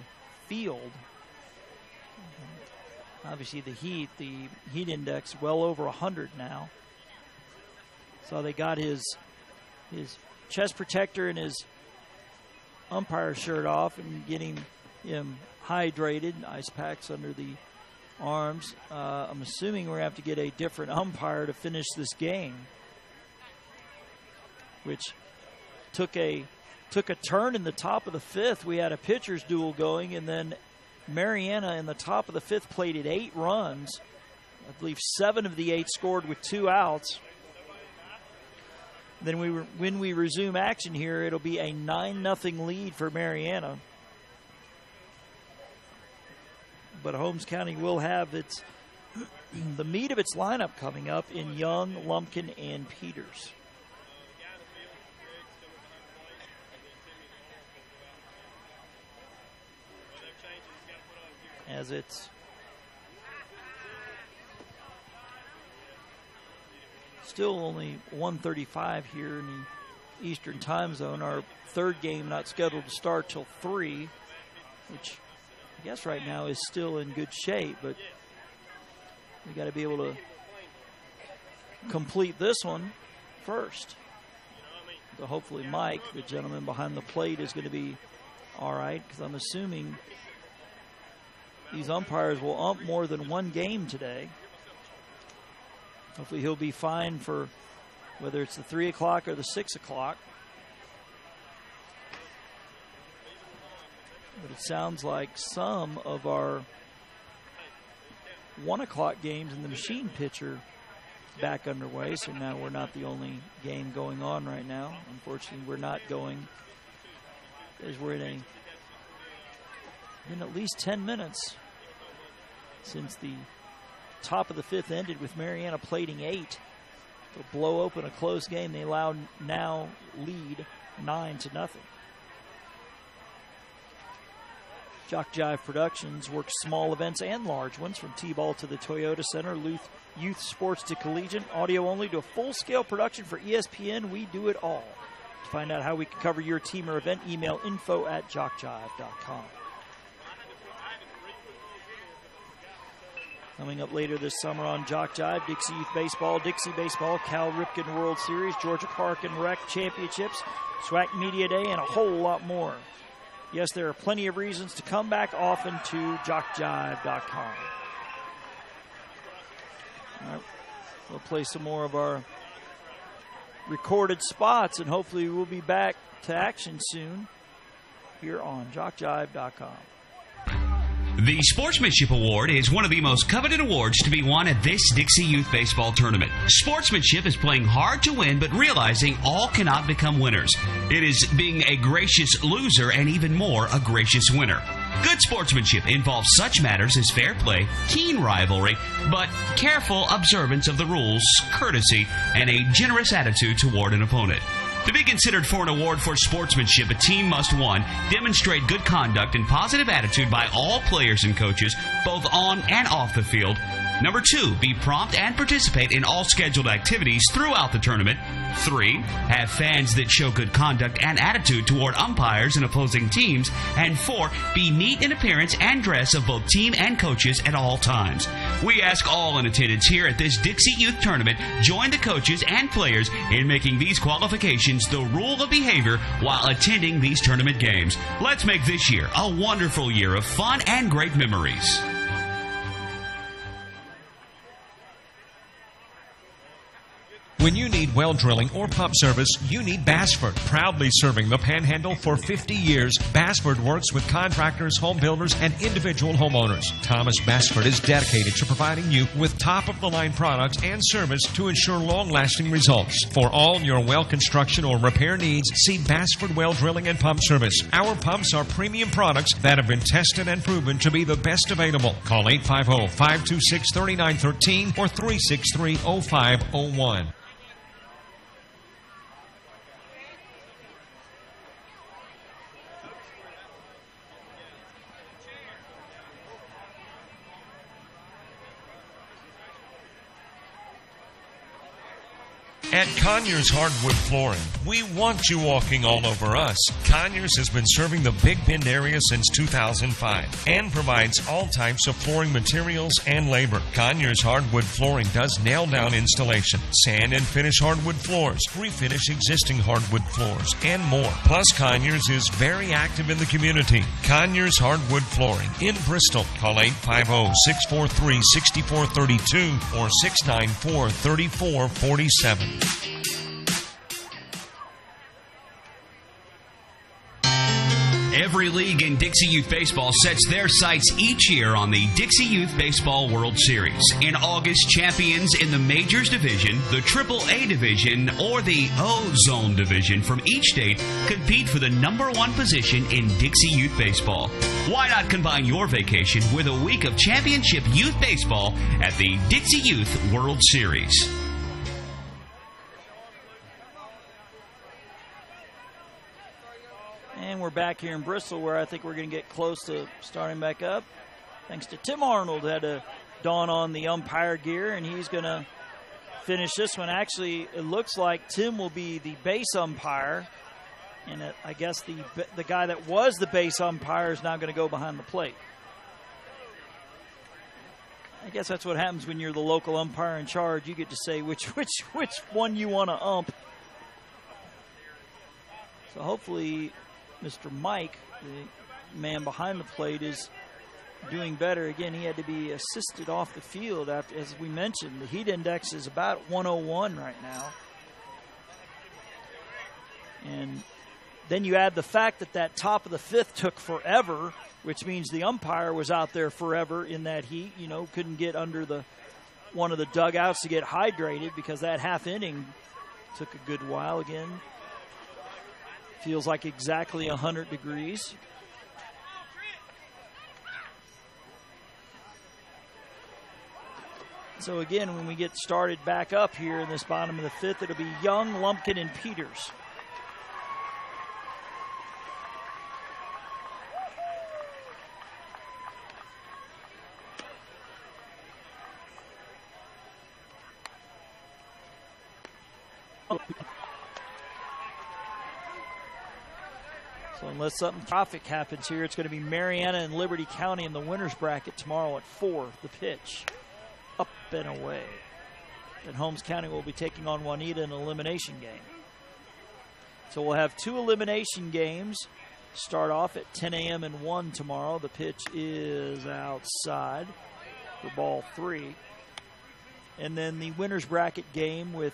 A: field. Obviously the heat index well over 100 now. So they got his chest protector and his umpire shirt off and getting him hydrated, ice packs under the arms. I'm assuming we're going to have to get a different umpire to finish this game, which took a turn in the top of the fifth. We had a pitcher's duel going, and then Marianna in the top of the fifth plated 8 runs. I believe 7 of the 8 scored with 2 outs. Then when we resume action here, it'll be a 9-0 lead for Marianna. But Holmes County will have the meat of its lineup coming up in Young, Lumpkin, and Peters. As it's still only 1:35 here in the Eastern Time Zone. Our third game not scheduled to start till 3, which I guess right now is still in good shape, but we got to be able to complete this one first. So hopefully Mike, the gentleman behind the plate, is going to be all right, because I'm assuming these umpires will ump more than one game today. Hopefully he'll be fine for whether it's the 3 o'clock or the 6 o'clock. But it sounds like some of our 1 o'clock games and the machine pitcher back underway, so now we're not the only game going on right now. Unfortunately, we're not going, as we're in at least 10 minutes since the top of the fifth ended with Marianna plating 8. To blow open a close game, they now lead 9-0. Jock Jive Productions works small events and large ones, from T-ball to the Toyota Center, youth sports to collegiate, audio only to a full-scale production for ESPN. We do it all. To find out how we can cover your team or event, email info@jockjive.com. Coming up later this summer on Jock Jive, Dixie Youth Baseball, Dixie Baseball, Cal Ripken World Series, Georgia Park and Rec Championships, SWAC Media Day, and a whole lot more. Yes, there are plenty of reasons to come back often to jockjive.com. All right, we'll play some more of our recorded spots, and hopefully we'll be back to action soon here on jockjive.com.
B: The Sportsmanship Award is one of the most coveted awards to be won at this Dixie Youth Baseball Tournament. Sportsmanship is playing hard to win, but realizing all cannot become winners. It is being a gracious loser and even more a gracious winner. Good sportsmanship involves such matters as fair play, keen rivalry, but careful observance of the rules, courtesy, and a generous attitude toward an opponent. To be considered for an award for sportsmanship, a team must, 1, demonstrate good conduct and positive attitude by all players and coaches, both on and off the field. Number 2, be prompt and participate in all scheduled activities throughout the tournament. 3, have fans that show good conduct and attitude toward umpires and opposing teams. And 4, be neat in appearance and dress of both team and coaches at all times. We ask all in attendance here at this Dixie Youth Tournament join the coaches and players in making these qualifications the rule of behavior while attending these tournament games. Let's make this year a wonderful year of fun and great memories.
C: When you need well drilling or pump service, you need Bassford. Proudly serving the Panhandle for 50 years, Bassford works with contractors, home builders, and individual homeowners. Thomas Bassford is dedicated to providing you with top-of-the-line products and service to ensure long-lasting results. For all your well construction or repair needs, see Bassford Well Drilling and Pump Service. Our pumps are premium products that have been tested and proven to be the best available. Call 850-526-3913 or 363-0501.
D: At Conyers Hardwood Flooring, we want you walking all over us. Conyers has been serving the Big Bend area since 2005 and provides all types of flooring materials and labor. Conyers Hardwood Flooring does nail-down installation, sand and finish hardwood floors, refinish existing hardwood floors, and more. Plus, Conyers is very active in the community. Conyers Hardwood Flooring in Bristol. Call 850-643-6432 or 694-3447.
B: Every league in Dixie Youth Baseball sets their sights each year on the Dixie Youth Baseball World Series. In August, champions in the Majors Division, the AAA Division, or the O-Zone Division from each state compete for the #1 position in Dixie Youth Baseball. Why not combine your vacation with a week of championship youth baseball at the Dixie Youth World Series?
A: And we're back here in Bristol, where I think we're going to get close to starting back up. Thanks to Tim Arnold, had to don on the umpire gear, and he's going to finish this one. Actually, it looks like Tim will be the base umpire, and I guess the guy that was the base umpire is now going to go behind the plate. I guess that's what happens when you're the local umpire in charge. You get to say which one you want to ump. So hopefully Mr. Mike, the man behind the plate, is doing better. Again, he had to be assisted off the field after, as we mentioned, the heat index is about 101 right now. And then you add the fact that top of the fifth took forever, which means the umpire was out there forever in that heat, couldn't get under the one of the dugouts to get hydrated because that half inning took a good while again. Feels like exactly 100 degrees. So again, when we get started back up here in this bottom of the fifth, it'll be Young, Lumpkin, and Peters. So unless something traffic happens here, it's going to be Marianna and Liberty County in the winner's bracket tomorrow at 4. The pitch up and away. And Holmes County will be taking on Juanita in an elimination game. So we'll have 2 elimination games. Start off at 10 a.m. and 1 tomorrow. The pitch is outside for ball 3. And then the winner's bracket game with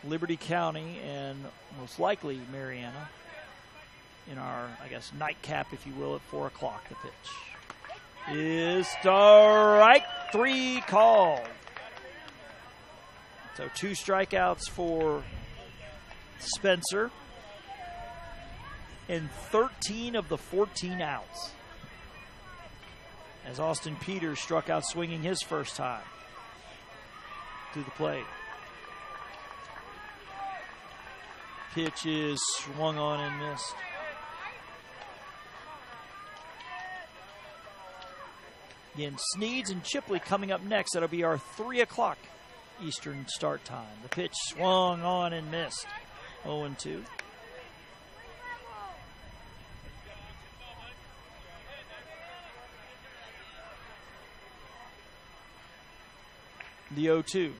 A: Liberty County and most likely Marianna in our, I guess, nightcap, if you will, at 4 o'clock. The pitch is strike 3 called. So 2 strikeouts for Spencer and 13 of the 14 outs, as Austin Peters struck out swinging his first time to the plate. Pitch is swung on and missed. Again, Sneeds and Chipley coming up next. That'll be our 3 o'clock Eastern start time. The pitch swung on and missed. 0-2. The 0-2.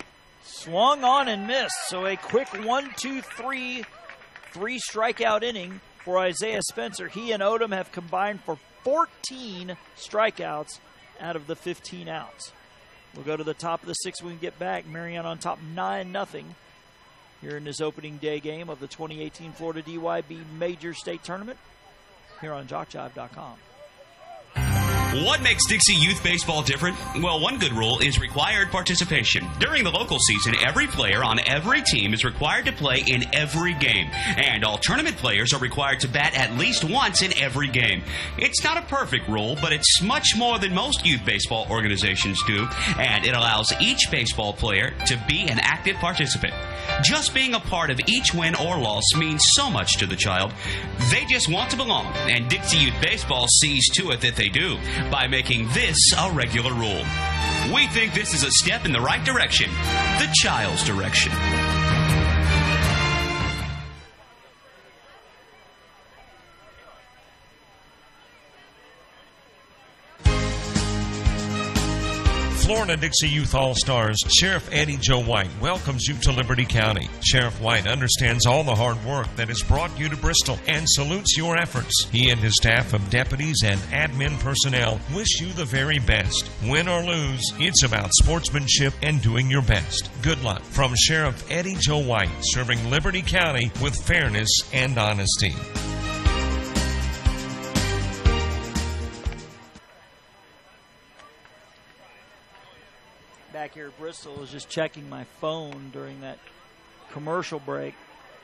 A: Swung on and missed. So a quick 1-2-3, 3 strikeout inning for Isaiah Spencer. He and Odom have combined for 14 strikeouts out of the 15 outs. We'll go to the top of the 6th when we get back. Marianna on top 9-0 here in this opening day game of the 2018 Florida DYB Major State Tournament here on JockJive.com.
B: What makes Dixie Youth Baseball different? Well, one good rule is required participation. During the local season, every player on every team is required to play in every game. And all tournament players are required to bat at least once in every game. It's not a perfect rule, but it's much more than most youth baseball organizations do, and it allows each baseball player to be an active participant. Just being a part of each win or loss means so much to the child. They just want to belong, and Dixie Youth Baseball sees to it that they do by making this a regular rule. We think this is a step in the right direction, the child's direction.
D: Florida Dixie Youth All-Stars, Sheriff Eddie Joe White welcomes you to Liberty County. Sheriff White understands all the hard work that has brought you to Bristol and salutes your efforts. He and his staff of deputies and admin personnel wish you the very best. Win or lose, it's about sportsmanship and doing your best. Good luck from Sheriff Eddie Joe White, serving Liberty County with fairness and honesty.
A: Back here at Bristol, I was just checking my phone during that commercial break.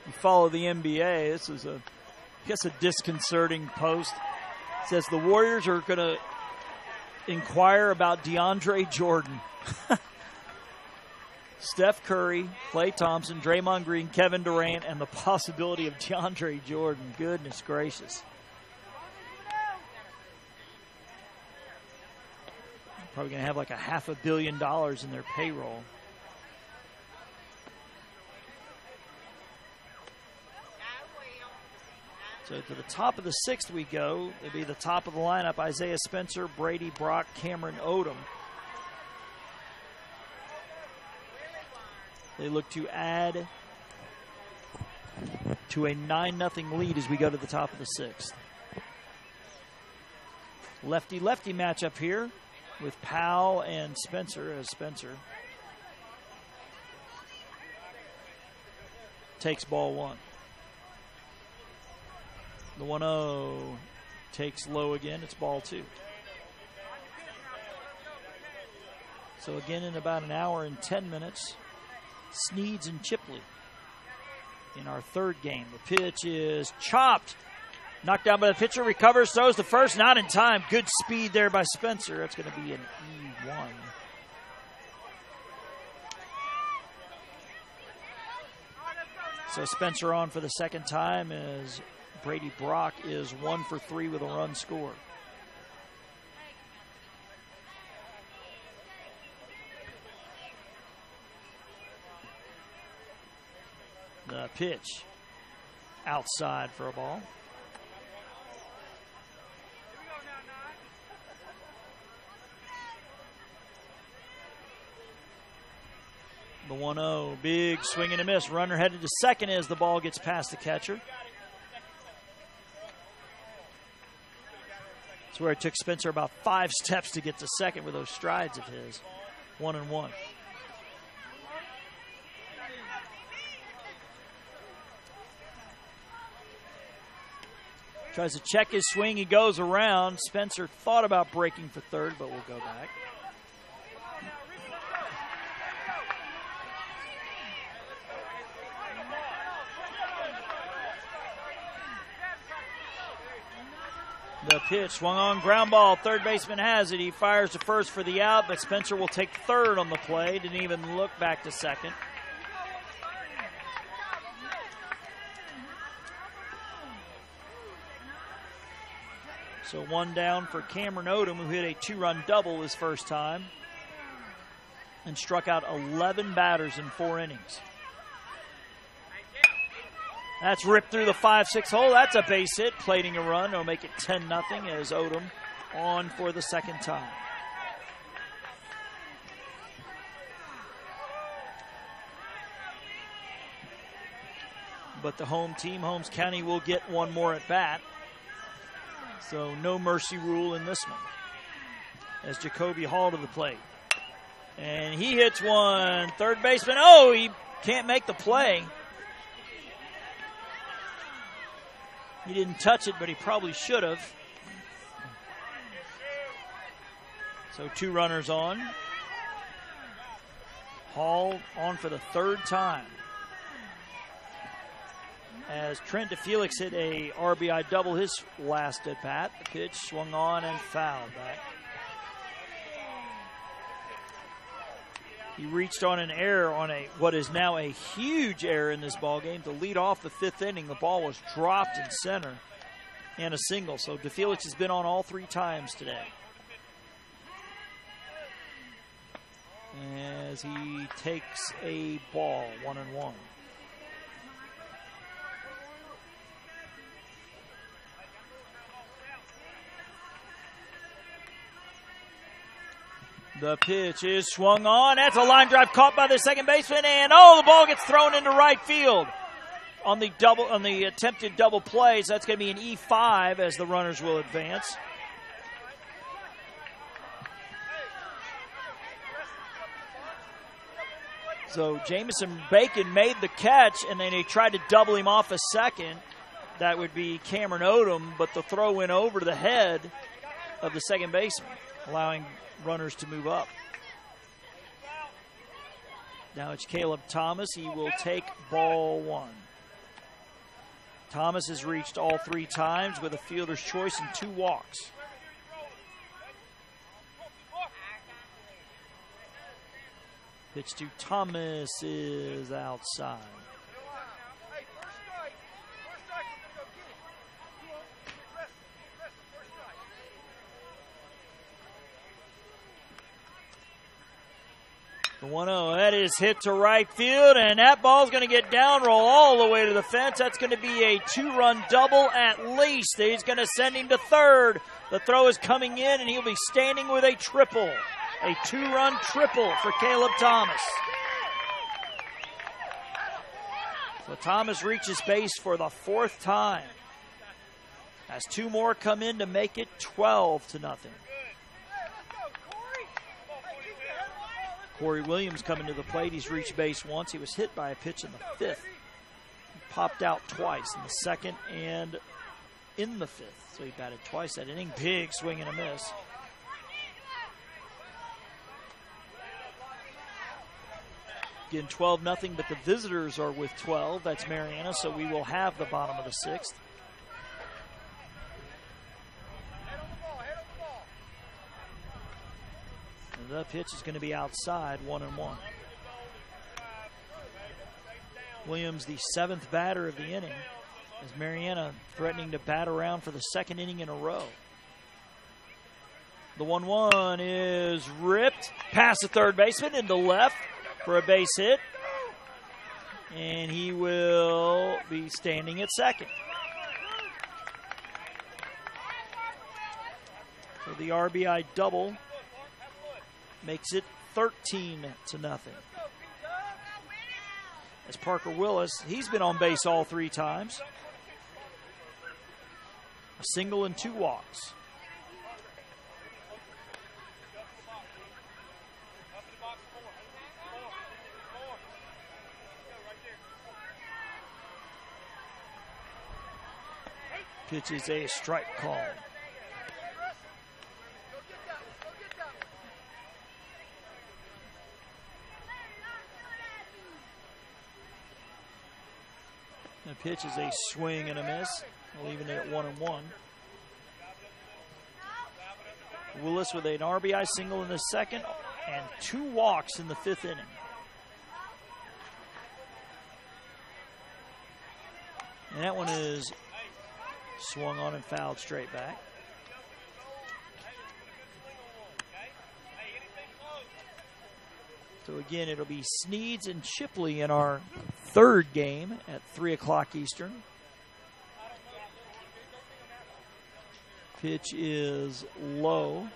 A: You follow the NBA. This is I guess a disconcerting post. It says the Warriors are going to inquire about DeAndre Jordan. Steph Curry, Klay Thompson, Draymond Green, Kevin Durant, and the possibility of DeAndre Jordan. Goodness gracious. Probably going to have like $500 million in their payroll. So to the top of the 6th we go. It'll be the top of the lineup: Isaiah Spencer, Brady, Brock, Cameron, Odom. They look to add to a 9-0 lead as we go to the top of the 6th. Lefty-lefty matchup here with Powell and Spencer, as Spencer takes ball 1. The 1-0 takes low again. It's ball 2. So again, in about an hour and 10 minutes, Sneeds and Chipley in our third game. The pitch is chopped. Knocked down by the pitcher, recovers, throws the first, not in time. Good speed there by Spencer. That's going to be an E1. So Spencer on for the second time as Brady Brock is 1 for 3 with a run scored. The pitch outside for a ball. The 1-0, big swing and a miss. Runner headed to second as the ball gets past the catcher. That's where it took Spencer about 5 steps to get to second with those strides of his. 1-1. Tries to check his swing. He goes around. Spencer thought about breaking for third, but will go back. The pitch swung on, ground ball. Third baseman has it. He fires to first for the out, but Spencer will take third on the play. Didn't even look back to second. So one down for Cameron Odom, who hit a 2-run double his first time and struck out 11 batters in 4 innings. That's ripped through the 5-6 hole. That's a base hit, plating a run. It'll make it 10-0 as Odom on for the second time. But the home team, Holmes County, will get one more at bat. So no mercy rule in this one. As Jacoby Hall to the plate. And he hits one. Third baseman, oh, he can't make the play. He didn't touch it, but he probably should have. So 2 runners on. Hall on for the third time. As Trent Felix hit a RBI double his last at bat. The pitch swung on and fouled back. He reached on an error on what is now a huge error in this ballgame. To lead off the 5th inning, the ball was dropped in center and a single. So DeFelix has been on all 3 times today. As he takes a ball, 1-1. The pitch is swung on. That's a line drive caught by the second baseman, and the ball gets thrown into right field on the attempted double play. So that's going to be an E5 as the runners will advance. So Jameson Bacon made the catch, and then he tried to double him off a second. That would be Cameron Odom, but the throw went over to the head of the second baseman, allowing runners to move up. Now it's Caleb Thomas. He will take ball 1. Thomas has reached all 3 times with a fielder's choice and 2 walks. Pitch to Thomas is outside. The 1-0, that is hit to right field, and that ball's going to get down, roll all the way to the fence. That's going to be a 2-run double at least. He's going to send him to third. The throw is coming in, and he'll be standing with a triple. A 2-run triple for Caleb Thomas. So Thomas reaches base for the 4th time. As 2 more come in to make it 12-0. Corey Williams coming to the plate. He's reached base once. He was hit by a pitch in the 5th. He popped out twice in the 2nd and in the 5th. So he batted twice that inning. Big swing and a miss. Again, 12-0, but the visitors are with 12. That's Marianna, so we will have the bottom of the 6th. And the pitch is going to be outside, 1-1. Williams, the 7th batter of the inning, as Marianna threatening to bat around for the 2nd inning in a row. The 1-1 is ripped past the third baseman into left for a base hit. And he will be standing at second. So the RBI double makes it 13-0. As Parker Willis, he's been on base all 3 times. A single and 2 walks. Pitch is a strike call. The pitch is a swing and a miss, leaving it at 1-1. Willis with an RBI single in the 2nd and 2 walks in the 5th inning. And that one is swung on and fouled straight back. So again, it'll be Sneeds and Shipley in our 3rd game at 3 o'clock Eastern. Pitch is low.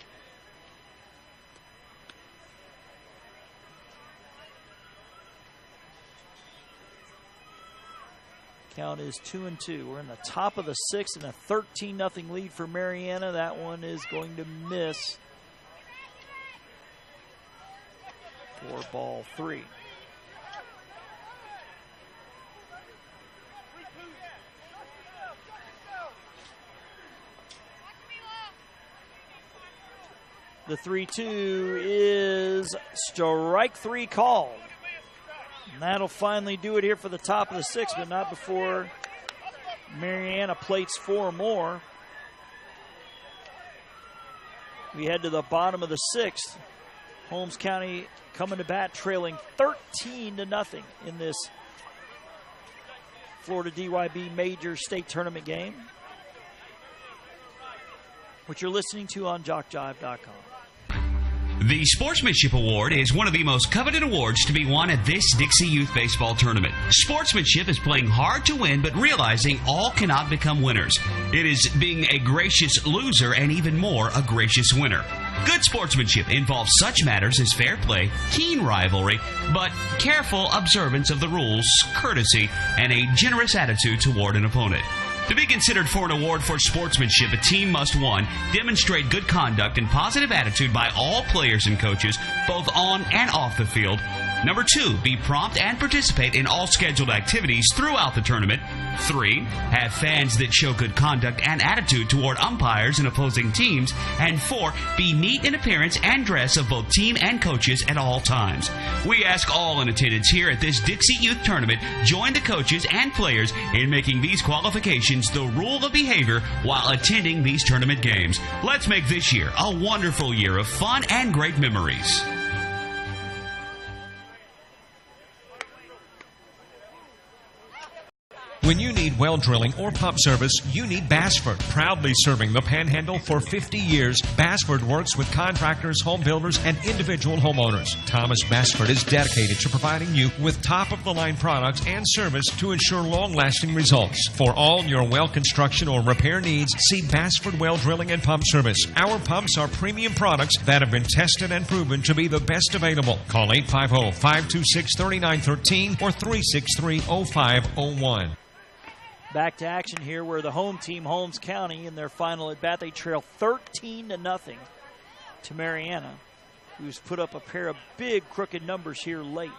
A: Count is 2-2. We're in the top of the 6th and a 13-0 lead for Marianna. That one is going to miss for ball 3. The 3-2 is strike 3 called. And that'll finally do it here for the top of the 6th, but not before Marianna plates 4 more. We head to the bottom of the 6th. Holmes County coming to bat, trailing 13-0 in this Florida DYB Major State Tournament game, which you're listening to on JockJive.com.
B: The Sportsmanship Award is one of the most coveted awards to be won at this Dixie Youth Baseball Tournament. Sportsmanship is playing hard to win, but realizing all cannot become winners. It is being a gracious loser and even more a gracious winner. Good sportsmanship involves such matters as fair play, keen rivalry, but careful observance of the rules, courtesy, and a generous attitude toward an opponent. To be considered for an award for sportsmanship, a team must, 1, demonstrate good conduct and positive attitude by all players and coaches, both on and off the field. Number 2, be prompt and participate in all scheduled activities throughout the tournament. 3, have fans that show good conduct and attitude toward umpires and opposing teams. And 4, be neat in appearance and dress of both team and coaches at all times. We ask all in attendance here at this Dixie Youth Tournament join the coaches and players in making these qualifications the rule of behavior while attending these tournament games. Let's make this year a wonderful year of fun and great memories.
C: When you need well drilling or pump service, you need Bassford. Proudly serving the Panhandle for 50 years, Bassford works with contractors, home builders, and individual homeowners. Thomas Bassford is dedicated to providing you with top-of-the-line products and service to ensure long-lasting results. For all your well construction or repair needs, see Bassford Well Drilling and Pump Service. Our pumps are premium products that have been tested and proven to be the best available. Call 850-526-3913 or 363-0501.
A: Back to action here where the home team, Holmes County, in their final at bat, they trail 13-0 to Marianna, who's put up a pair of big crooked numbers here late.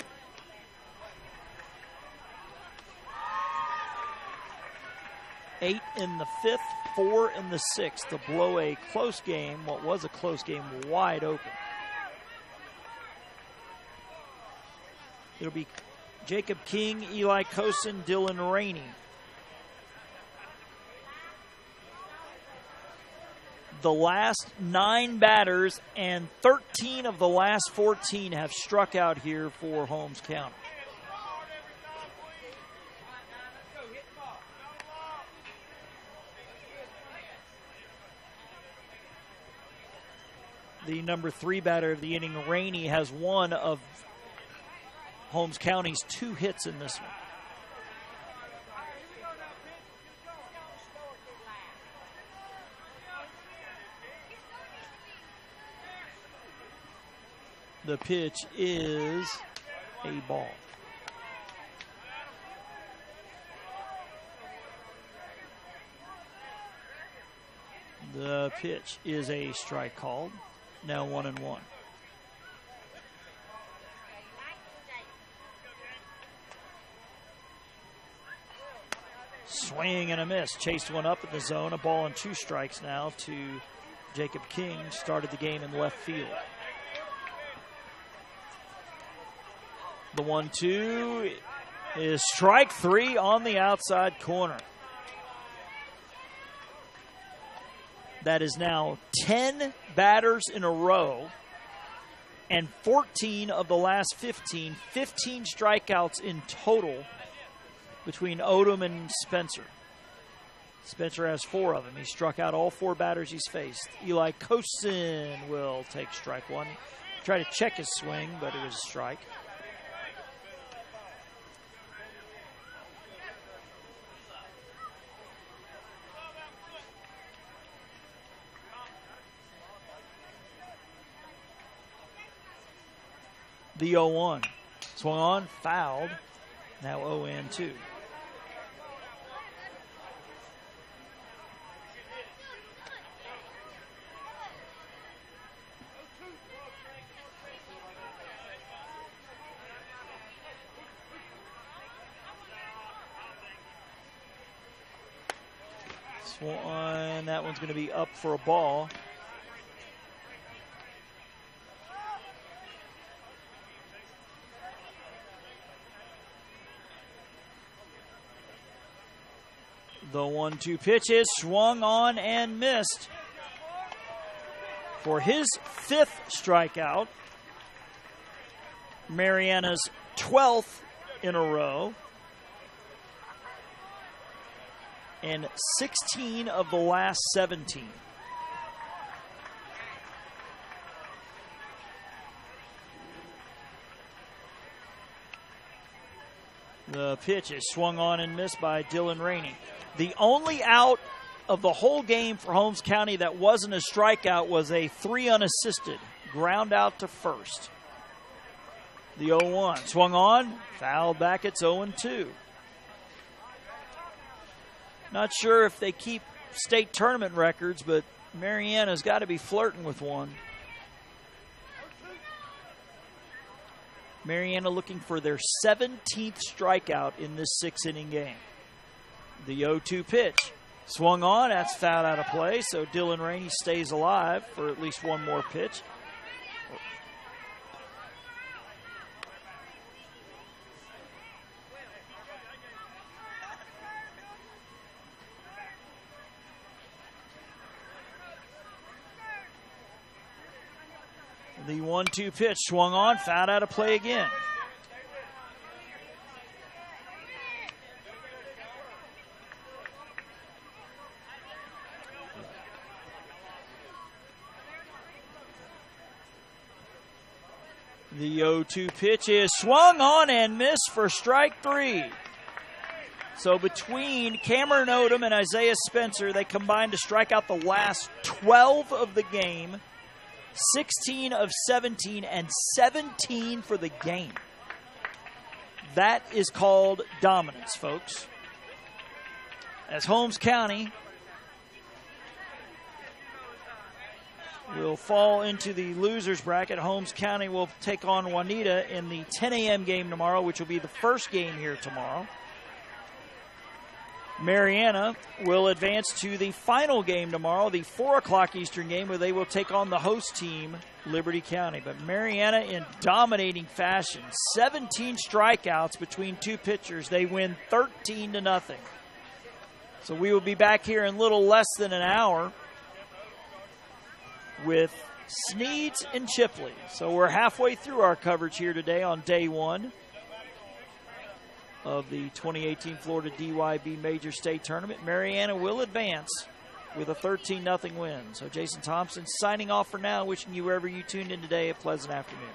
A: Eight in the 5th, 4 in the 6th to blow a close game, what was a close game, wide open. It'll be Jacob King, Eli Coulson, Dylan Rainey. The last 9 batters and 13 of the last 14 have struck out here for Holmes County. The number 3 batter of the inning, Rainey, has one of Holmes County's 2 hits in this one. The pitch is a ball. The pitch is a strike called. Now 1-1. Swing and a miss. Chased one up in the zone. A ball and 2 strikes now to Jacob King. Started the game in left field. The 1-2 is strike 3 on the outside corner. That is now 10 batters in a row and 14 of the last 15. 15 strikeouts in total between Odom and Spencer. Spencer has 4 of them. He struck out all 4 batters he's faced. Eli Coulson will take strike 1. Try to check his swing, but it was a strike. The 0-1. Swung on, fouled. Now 0-2. Swung on. That one's going to be up for a ball. The 1-2 pitch is swung on and missed for his 5th strikeout. Marianna's 12th in a row. And 16 of the last 17. The pitch is swung on and missed by Dylan Rainey. The only out of the whole game for Holmes County that wasn't a strikeout was a 3 unassisted ground out to first. The 0-1 swung on, fouled back. It's 0-2. Not sure if they keep state tournament records, but Marianna's got to be flirting with one. Marianna looking for their 17th strikeout in this 6-inning game. The 0-2 pitch. Swung on, that's fouled out of play, so Dylan Rainey stays alive for at least one more pitch. The 1-2 pitch swung on, fouled out of play again. The 0-2 pitch is swung on and missed for strike 3. So between Cameron Odom and Isaiah Spencer, they combined to strike out the last 12 of the game, 16 of 17, and 17 for the game. That is called dominance, folks. As Holmes County will fall into the loser's bracket. Holmes County will take on Juanita in the 10 a.m. game tomorrow, which will be the first game here tomorrow. Marianna will advance to the final game tomorrow, the 4 o'clock Eastern game, where they will take on the host team, Liberty County. But Marianna in dominating fashion, 17 strikeouts between two pitchers. They win 13-0. So we will be back here in little less than an hour with Sneads and Chipley. So we're halfway through our coverage here today on day one of the 2018 Florida DYB Major State Tournament. Marianna will advance with a 13-0 win. So Jason Thompson signing off for now, wishing you wherever you tuned in today a pleasant afternoon.